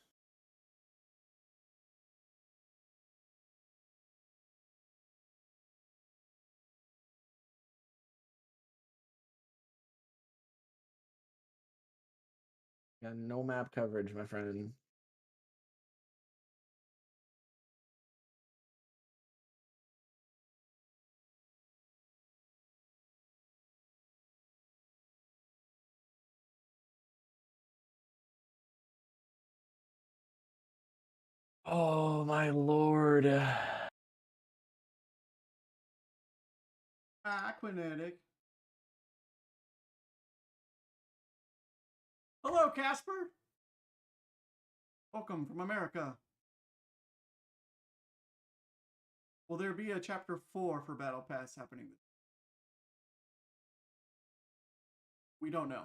Got no map coverage, my friend. Oh my lord. Aquinetic. Hello, Casper. Welcome from America. Will there be a chapter 4 for Battle Pass happening? We don't know.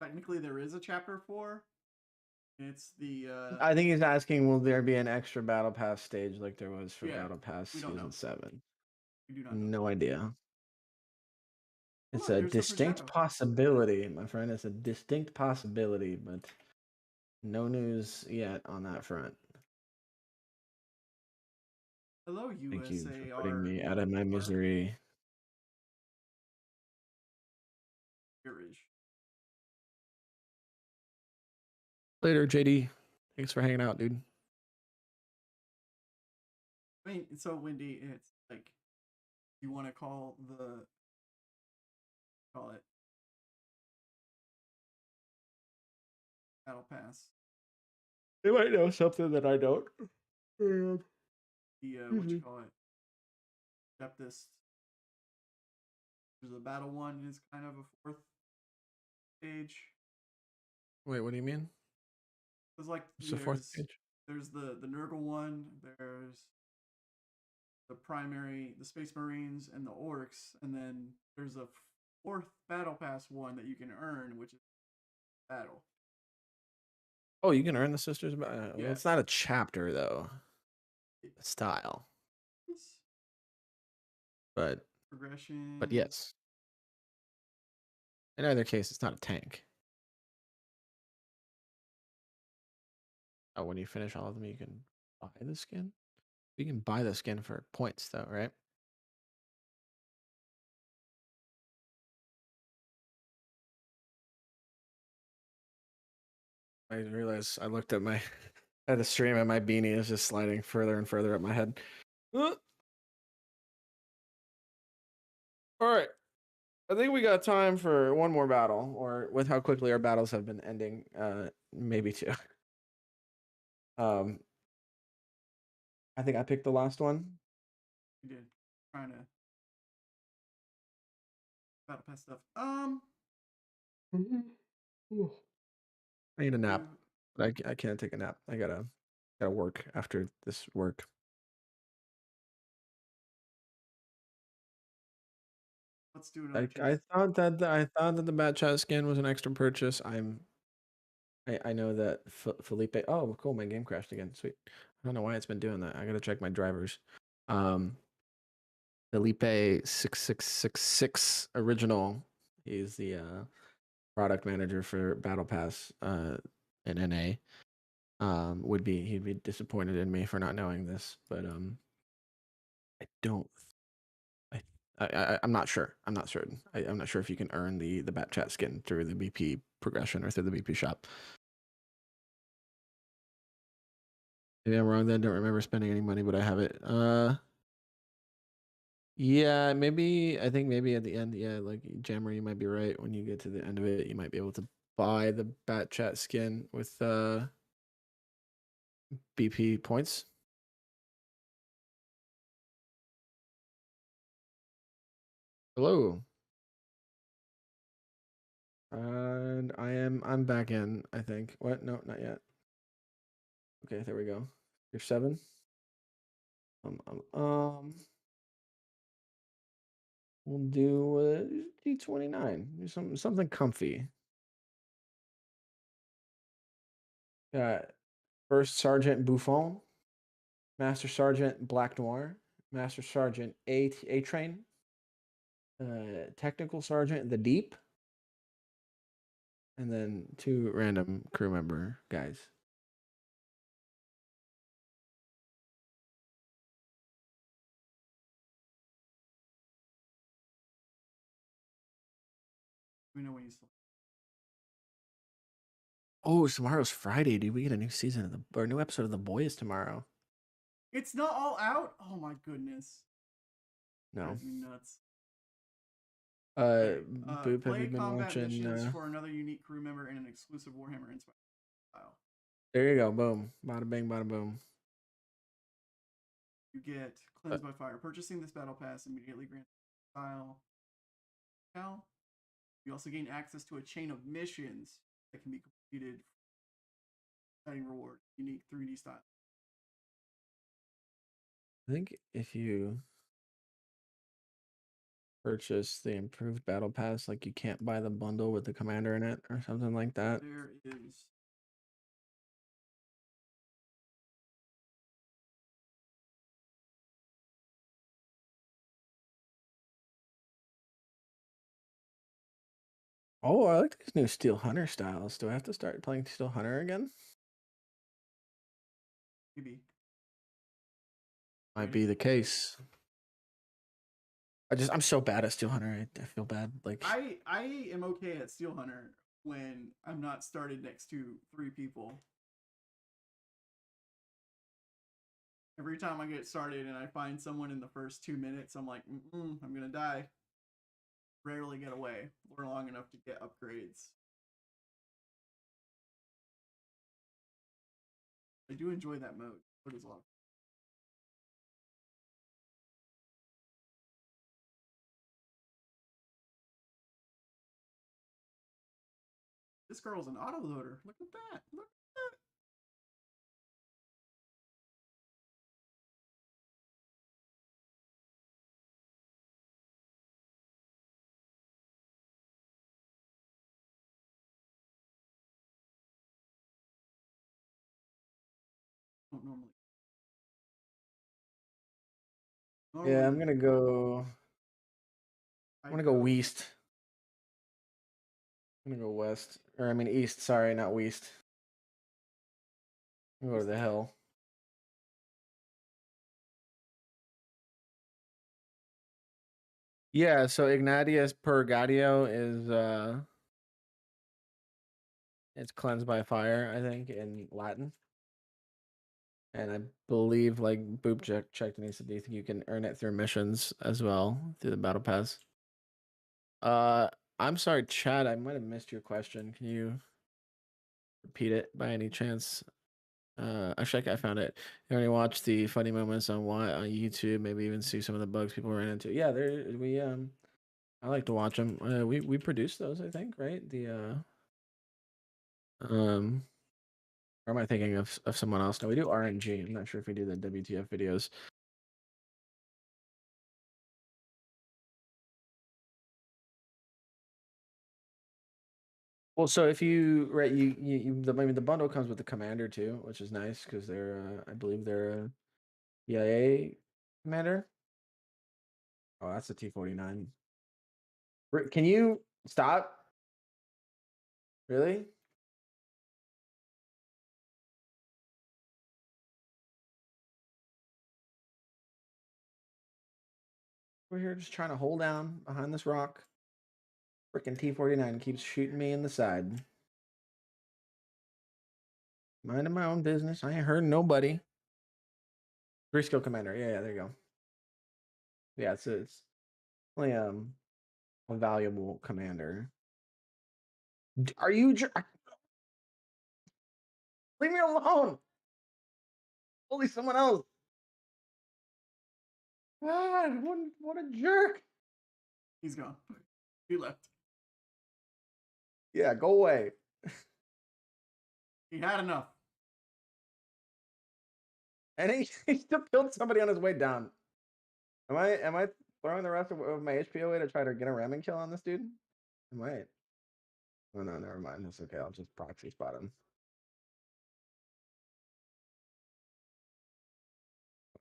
Technically, there is a chapter 4. It's the. I think he's asking, will there be an extra Battle Pass stage like there was for Yeah, Battle Pass we don't Season know. 7? We do not know. No idea. It's Oh, a there's the distinct Progetto. possibility, my friend. It's a distinct possibility, but no news yet on that front. Hello, Thank you for USAR. putting me out of my misery. Later, JD. Thanks for hanging out, dude. I mean, it's so windy. It's like you want to call it Battle Pass. They might know something that I don't. The what you call it? Depthist. There's a battle one. Is kind of a fourth stage. Wait, what do you mean? There's like It's the fourth stage. There's the Nurgle one. There's the primary, the Space Marines, and the Orcs, and then there's a fourth Battle Pass one that you can earn, which is battle. Oh, you can earn the Sisters. Yeah. Well, it's not a chapter though. A style. But Progression. yes. In either case, it's not a tank. Oh, when you finish all of them, you can buy the skin. You can buy the skin for points, though, right? I realized I looked at my at the stream and my beanie is just sliding further and further up my head. All right. I think we got time for one more battle, or with how quickly our battles have been ending, maybe two. Um, I think I picked the last one. You did. Trying to battle pass stuff. Ooh. I need a nap. But I can't take a nap. I gotta work after this work. Let's do another I taste. thought that the Bat Chat skin was an extra purchase. I know that Felipe. Oh, cool! My game crashed again. Sweet. I don't know why it's been doing that. I gotta check my drivers. Felipe 6666 original. He's the product manager for Battle Pass in NA. He'd be disappointed in me for not knowing this, but I don't. I'm not sure. I'm not certain. I'm not sure if you can earn the Bat Chat skin through the BP progression or through the BP shop. Maybe I'm wrong then. Don't remember spending any money, but I have it. Yeah, maybe I think maybe at the end, yeah, like Jammer, you might be right. When you get to the end of it, you might be able to buy the Bat Chat skin with BP points. Hello. And I'm back in, I think. What? No, not yet. Okay, there we go. You're 7. We'll do D29. Do something comfy. Got First Sergeant Buffon, Master Sergeant Black Noir, Master Sergeant A Train, Technical Sergeant The Deep, and then 2 random crew member guys. We know when you select. Oh, tomorrow's Friday, dude. We get a new season of or a new episode of The Boys tomorrow. It's not all out. Oh my goodness. No. Drives me nuts. Boop, have Play you been combat watching? missions for another unique crew member in an exclusive Warhammer inspired style. There you go. Boom. Bada bing, bada boom. You get Cleansed by Fire. Purchasing this battle pass immediately grants style. Now, you also gain access to a chain of missions that can be completed. Exciting reward, unique 3D style. I think if you purchase the improved battle pass, like you can't buy the bundle with the commander in it or something like that. There is. Oh, I like these new Steel Hunter styles. Do I have to start playing Steel Hunter again? Maybe. Might be the case. I'm so bad at Steel Hunter. I feel bad. Like I am okay at Steel Hunter when I'm not started next to 3 people. Every time I get started and I find someone in the first 2 minutes, I'm like, I'm gonna die. Rarely get away or long enough to get upgrades. I do enjoy that mode. It is a lot. This girl's an autoloader. Look at that. Look at that. Don't normally. yeah, Normally, I'm gonna go. I'm gonna go west. I'm gonna go west, or I mean east. Sorry, not west. Go to the hell. Yeah, so Ignatius Purgatio is it's cleansed by fire, I think, in Latin. And I believe, like Boop checked and he said, do you think you can earn it through missions as well through the battle pass? I'm sorry, Chad, I might have missed your question. Can you repeat it by any chance? Actually, I found it. You already watched the funny moments on YouTube, maybe even see some of the bugs people ran into. Yeah, I like to watch them. We produce those, I think, right? Or am I thinking of someone else? No, we do RNG. I'm not sure if we do the WTF videos. Well, so if you right, I mean, the bundle comes with the commander too, which is nice because they're I believe they're a EIA commander. Oh, that's a T-49. Can you stop? Really? We're here just trying to hold down behind this rock. Freaking T-49 keeps shooting me in the side. Minding my own business. I ain't heard nobody. 3-skill commander. Yeah, there you go. Yeah, it's really a valuable commander. Are you? Leave me alone. Holy someone else. God, what a jerk. He's gone. He left. Yeah, go away. He had enough. And he still killed somebody on his way down. Am I throwing the rest of my HP away to try to get a ramming kill on this dude? I might. Oh no, never mind. That's okay. I'll just proxy spot him.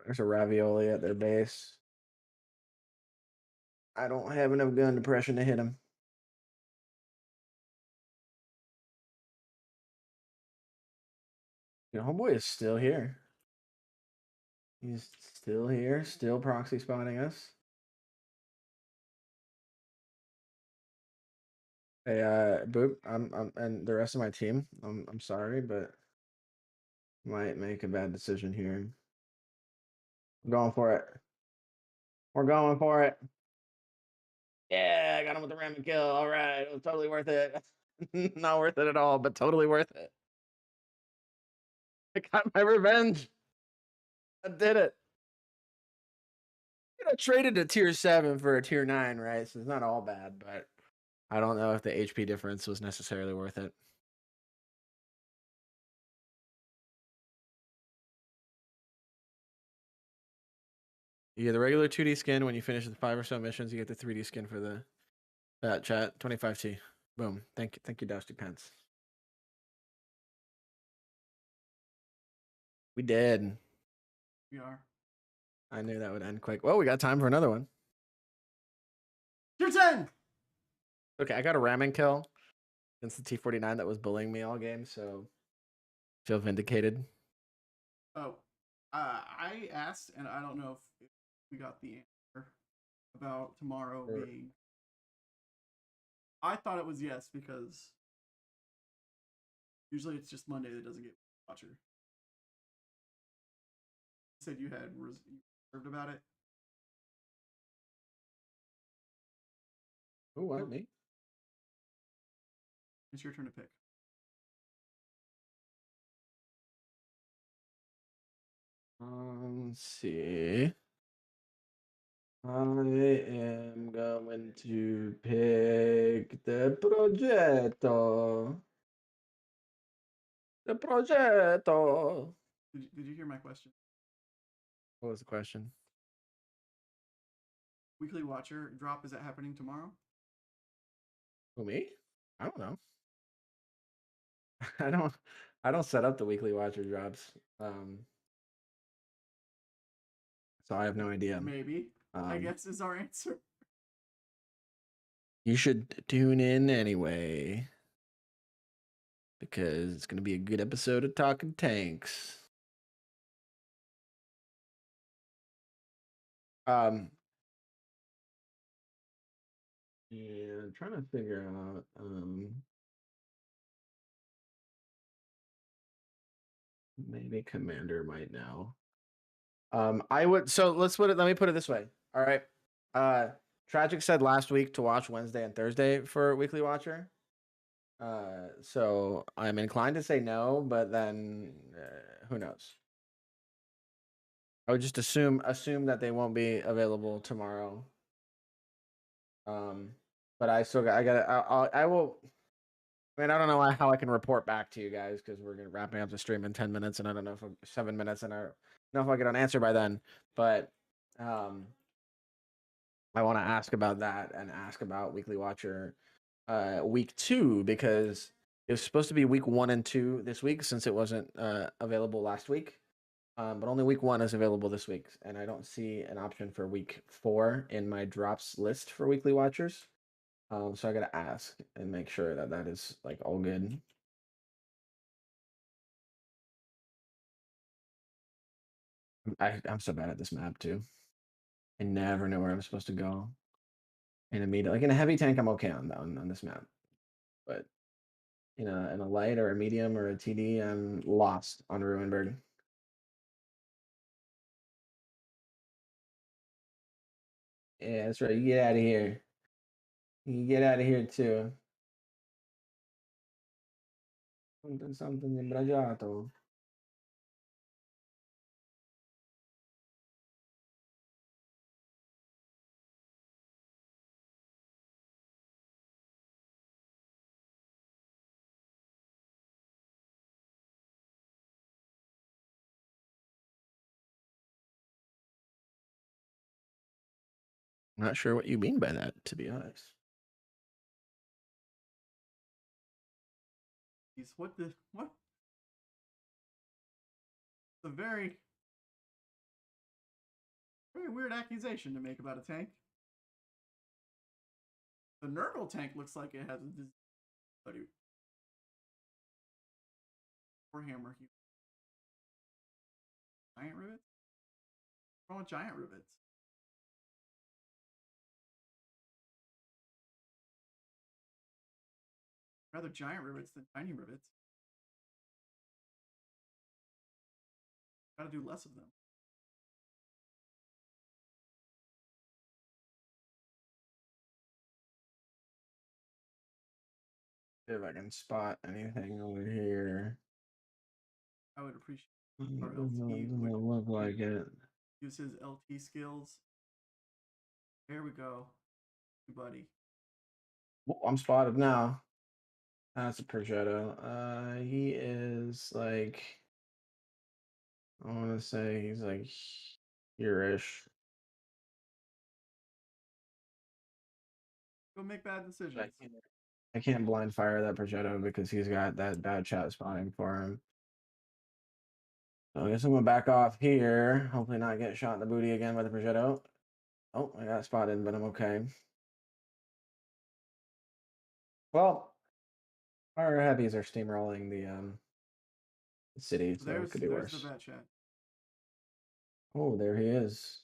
There's a ravioli at their base. I don't have enough gun depression to hit him. Your homeboy is still here. He's still here, still proxy spotting us. Hey, Boop, I'm and the rest of my team. I'm sorry, but might make a bad decision here. I'm going for it. We're going for it. Yeah, I got him with the ramming kill. All right, it was totally worth it. Not worth it at all, but totally worth it. I got my revenge. I did it. You know, traded a tier 7 for a tier 9, right? So it's not all bad, but I don't know if the HP difference was necessarily worth it. You get the regular 2D skin when you finish the 5 or so missions. You get the 3D skin for the chat 25T. Boom. Thank you, Dusty Pants. We did. We are. I knew that would end quick. Well, we got time for another one. Tier 10! Okay, I got a ramming kill against the T-49 that was bullying me all game, so I feel vindicated. Oh, I asked, and I don't know if we got the answer about tomorrow being. I thought it was yes because usually it's just Monday that doesn't get Watcher. You said you had reserved about it. Oh, what me? It's your turn to pick. Let's see. I am going to pick the progetto. The progetto. Did you hear my question? What was the question? Weekly Watcher drop, is that happening tomorrow? Who, me? I don't know. I don't set up the weekly watcher drops. So I have no idea. Maybe. I guess is our answer. You should tune in anyway. The because it's gonna be a good episode of Talking Tanks. Yeah, I'm trying to figure out maybe Commander might know. I would so let me put it this way. All right. Tragic said last week to watch Wednesday and Thursday for Weekly Watcher. So I'm inclined to say no, but then who knows? I would just assume that they won't be available tomorrow. But I gotta I will. I mean, I don't know how I can report back to you guys because we're gonna wrapping up the stream in 10 minutes, and I don't know if 7 minutes, and I don't know if I get an answer by then. But I want to ask about that and ask about Weekly Watcher week 2 because it was supposed to be week 1 and 2 this week since it wasn't available last week. But only week 1 is available this week, and I don't see an option for week 4 in my drops list for Weekly Watchers. So I gotta ask and make sure that that is like all good. I'm so bad at this map too. I never know where I'm supposed to go. In a medium, like in a heavy tank, I'm okay on this map, but in a light or a medium or a TD, I'm lost on Ruinberg. Yeah, that's right. You get out of here. You get out of here too. Something imbragiato. I'm not sure what you mean by that, to be honest. What? It's a very weird accusation to make about a tank. The Nurgle tank looks like it has a disease. Warhammer. Giant rivets? I want giant rivets. Rather giant rivets than tiny rivets. Gotta do less of them. See if I can spot anything over here. I would appreciate It our doesn't look like it. use his LT skills. There we go, buddy. Oh, I'm spotted now. That's a Progetto. He is like, I want to say he's like here-ish. Go make bad decisions. I can't blind fire that Progetto because he's got that bad chat spotting for him. So I guess I'm gonna back off here. Hopefully not get shot in the booty again by the Progetto. Oh, I got spotted, but I'm okay. Well, our heavies are steamrolling the city, so it could be There's worse. the vet chat. Oh, there he is.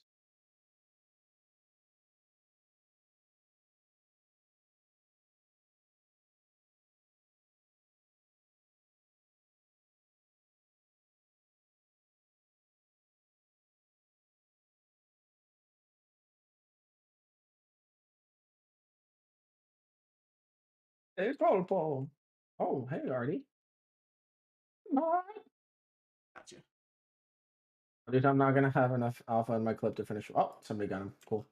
It's Paul. Oh, hey, Artie. Gotcha. At least I'm not gonna have enough alpha in my clip to finish. Oh, somebody got him. Cool.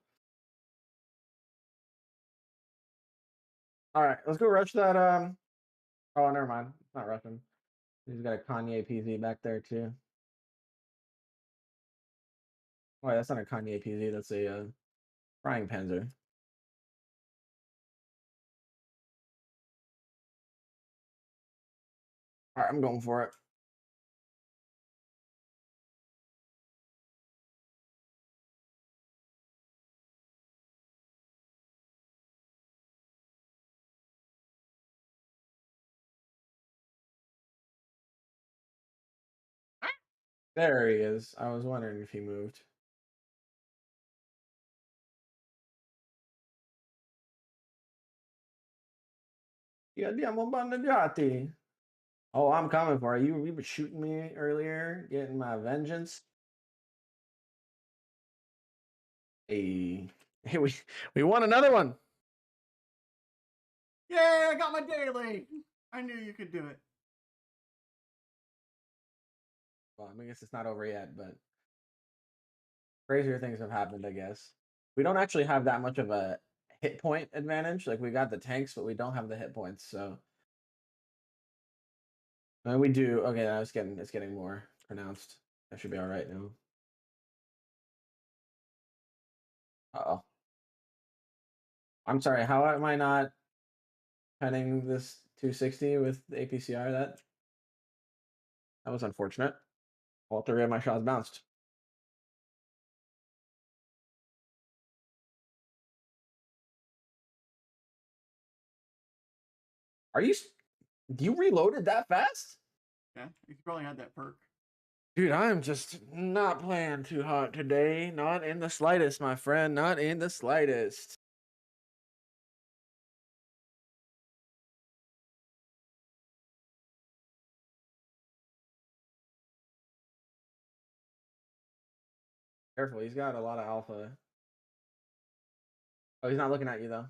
All right, let's go rush that. Oh, never mind. It's not rushing. He's got a Kanye PZ back there too. Wait, that's not a Kanye PZ. That's a frying panzer. All right, I'm going for it. There he is. I was wondering if he moved. Yeah, andiamo bandaggiati. Oh, I'm coming for you. You were shooting me earlier, getting my vengeance. Hey, hey, we won another one. Yay, I got my daily! I knew you could do it. Well, I guess it's not over yet, but crazier things have happened, I guess. We don't actually have that much of a hit point advantage. Like we got the tanks, but we don't have the hit points. So we do. Okay, now it's getting more pronounced. That should be all right now. Uh-oh. I'm sorry. How am I not penning this 260 with the APCR? That was unfortunate. All three of my shots bounced. Are you? You reloaded that fast? Yeah, you probably had that perk. Dude, I'm just not playing too hot today. Not in the slightest, my friend. Not in the slightest. Careful, he's got a lot of alpha. Oh, he's not looking at you though.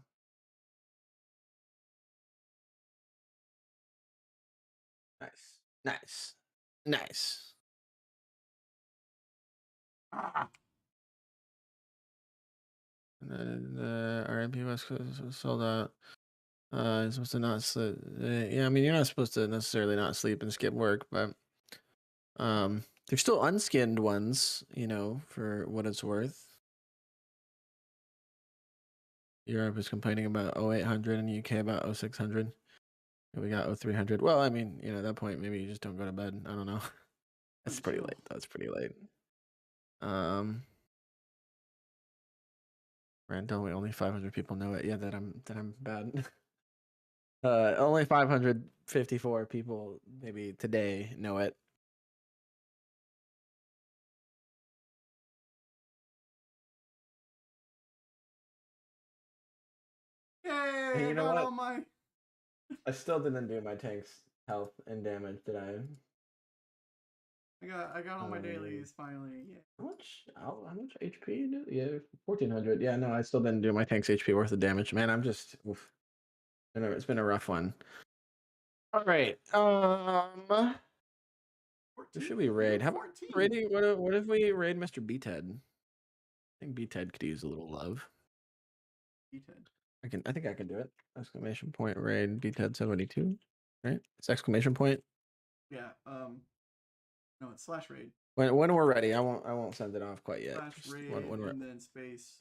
Nice. Nice. Nice. Ah. And then the RMP West Coast was sold out. You're supposed to not sleep. Yeah, I mean, you're not supposed to necessarily not sleep and skip work, but there's still unskinned ones, you know, for what it's worth. Europe is complaining about 0800 and UK about 0600. And we got 0300. Well, I mean, you know, at that point, maybe you just don't go to bed. I don't know. That's pretty late. That's pretty late. Randomly, only 500 people know it. Yeah, that I'm bad. Only 554 people maybe today know it. Yay, Hey, I you know got what? all my... I still didn't do my tank's health and damage, did I? I got all my dailies finally. Yeah. How much HP? Yeah, 1400. Yeah, no, I still didn't do my tank's HP worth of damage. Man, I'm just oof. It's been a rough one. All right. Who should we raid? How about raiding? What if we raid Mr. B-Ted? I think B-Ted could use a little love. B-Ted. I think I can do it. Exclamation point raid B-Ted 72. Right? It's exclamation point. Yeah. No, it's slash raid. When we're ready, I won't send it off quite yet. Slash raid when we're... and then space.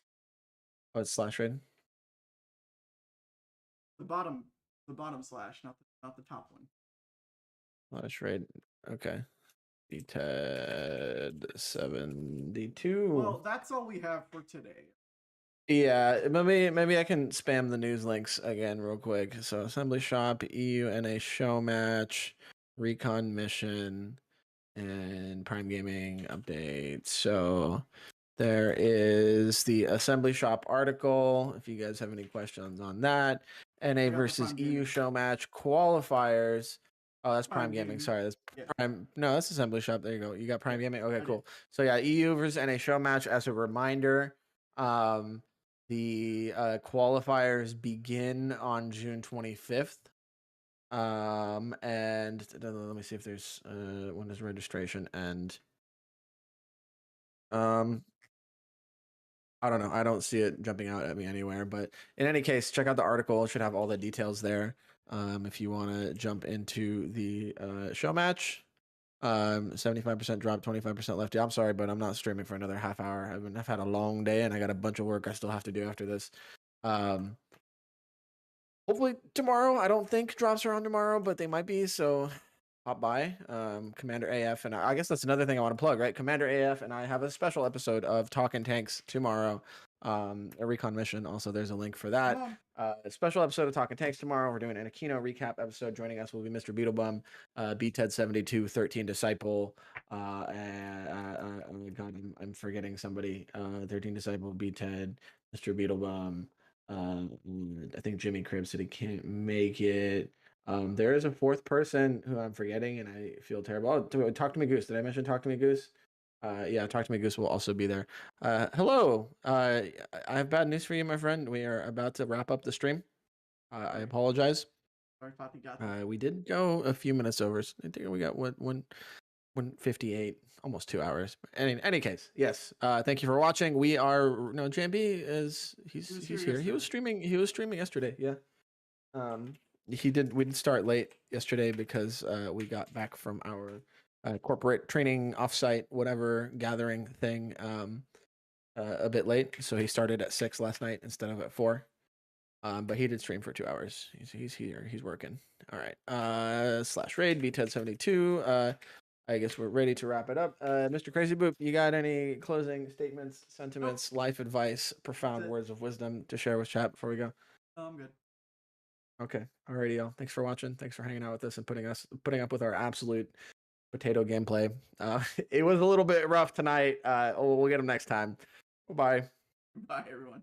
Oh, it's slash raid. The bottom slash, not the top one. Slash raid. Okay. B-Ted 72. Well, that's all we have for today. Yeah, maybe I can spam the news links again real quick. So Assembly Shop, EU NA show match, Recon mission, and Prime Gaming update. So there is the Assembly Shop article. If you guys have any questions on that, NA versus EU show match qualifiers. Oh, that's Prime Gaming. Sorry, that's Prime. No, that's Assembly Shop. There you go. You got Prime Gaming. Okay, cool. So yeah, EU versus NA show match. As a reminder, the qualifiers begin on June 25th. And let me see if there's when does registration end? I don't know. I don't see it jumping out at me anywhere, but in any case, check out the article. It should have all the details there. If you want to jump into the show match, 75% drop, 25% left. Yeah, I'm sorry, but I'm not streaming for another half hour. I've had a long day and I got a bunch of work I still have to do after this. Hopefully tomorrow. I don't think drops are on tomorrow, but they might be. So hop by. Commander AF, and I guess that's another thing I want to plug, right? Commander AF and I have a special episode of Talking Tanks tomorrow. A recon mission. Also, there's a link for that. Special episode of Talking Tanks tomorrow. We're doing an Aquino recap episode. Joining us will be Mr. Beetlebum, BTED72, 13 Disciple, and oh my God, I'm forgetting somebody. 13 Disciple, BTED, Mr. Beetlebum. I think Jimmy Cribb said he can't make it. There is a fourth person who I'm forgetting, and I feel terrible. Oh, Talk to Me Goose. Did I mention Talk to Me Goose? Yeah, Talk to Me Goose will also be there. Hello. I have bad news for you, my friend. We are about to wrap up the stream. I apologize. Sorry, Poppy got that. We did go a few minutes over. I think we got 158, almost 2 hours. Any case, yes. Thank you for watching. We are JMB is he's here. He was streaming yesterday. Yeah. We did start late yesterday because we got back from our corporate training offsite whatever gathering thing a bit late, so he started at 6 last night instead of at 4. But he did stream for 2 hours. He's here. He's working. All right. /raid BTED72. I guess we're ready to wrap it up. Mr. Crazy Boop, you got any closing statements, sentiments, life advice, profound words of wisdom to share with chat before we go? I'm good. Okay. Alrighty, y'all. Thanks for watching. Thanks for hanging out with us and putting up with our absolute potato gameplay. It was a little bit rough tonight. We'll get them next time. Bye. Bye, everyone.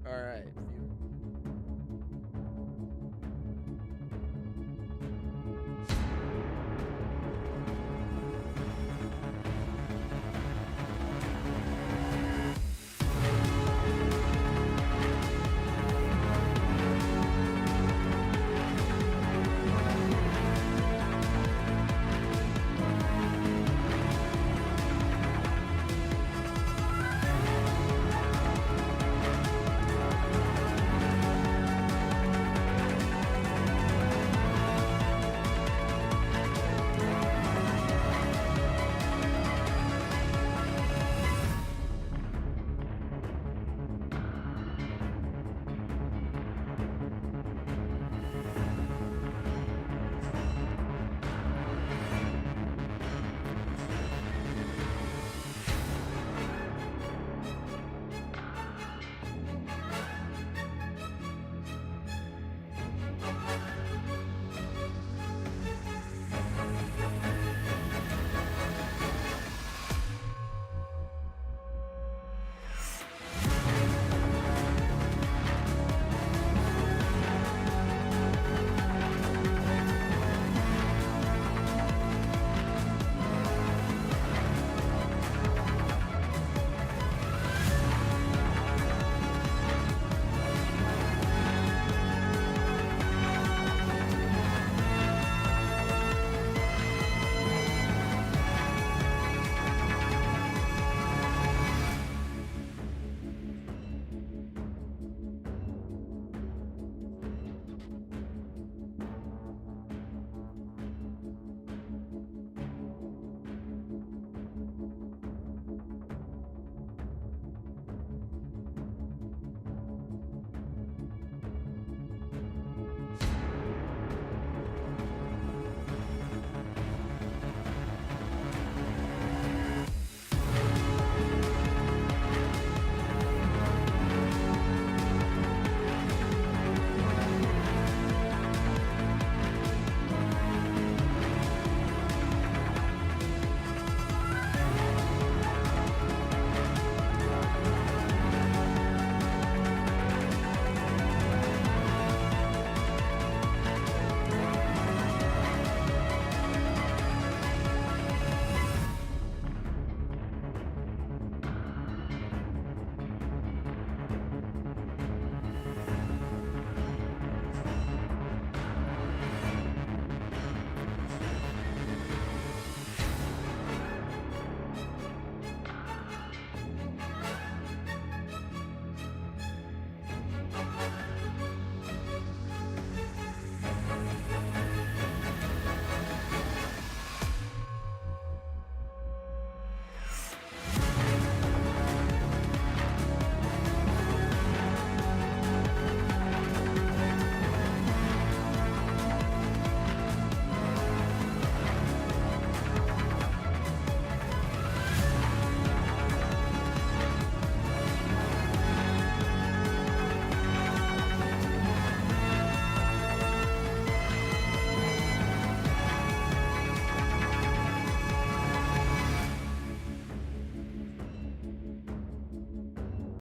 All right.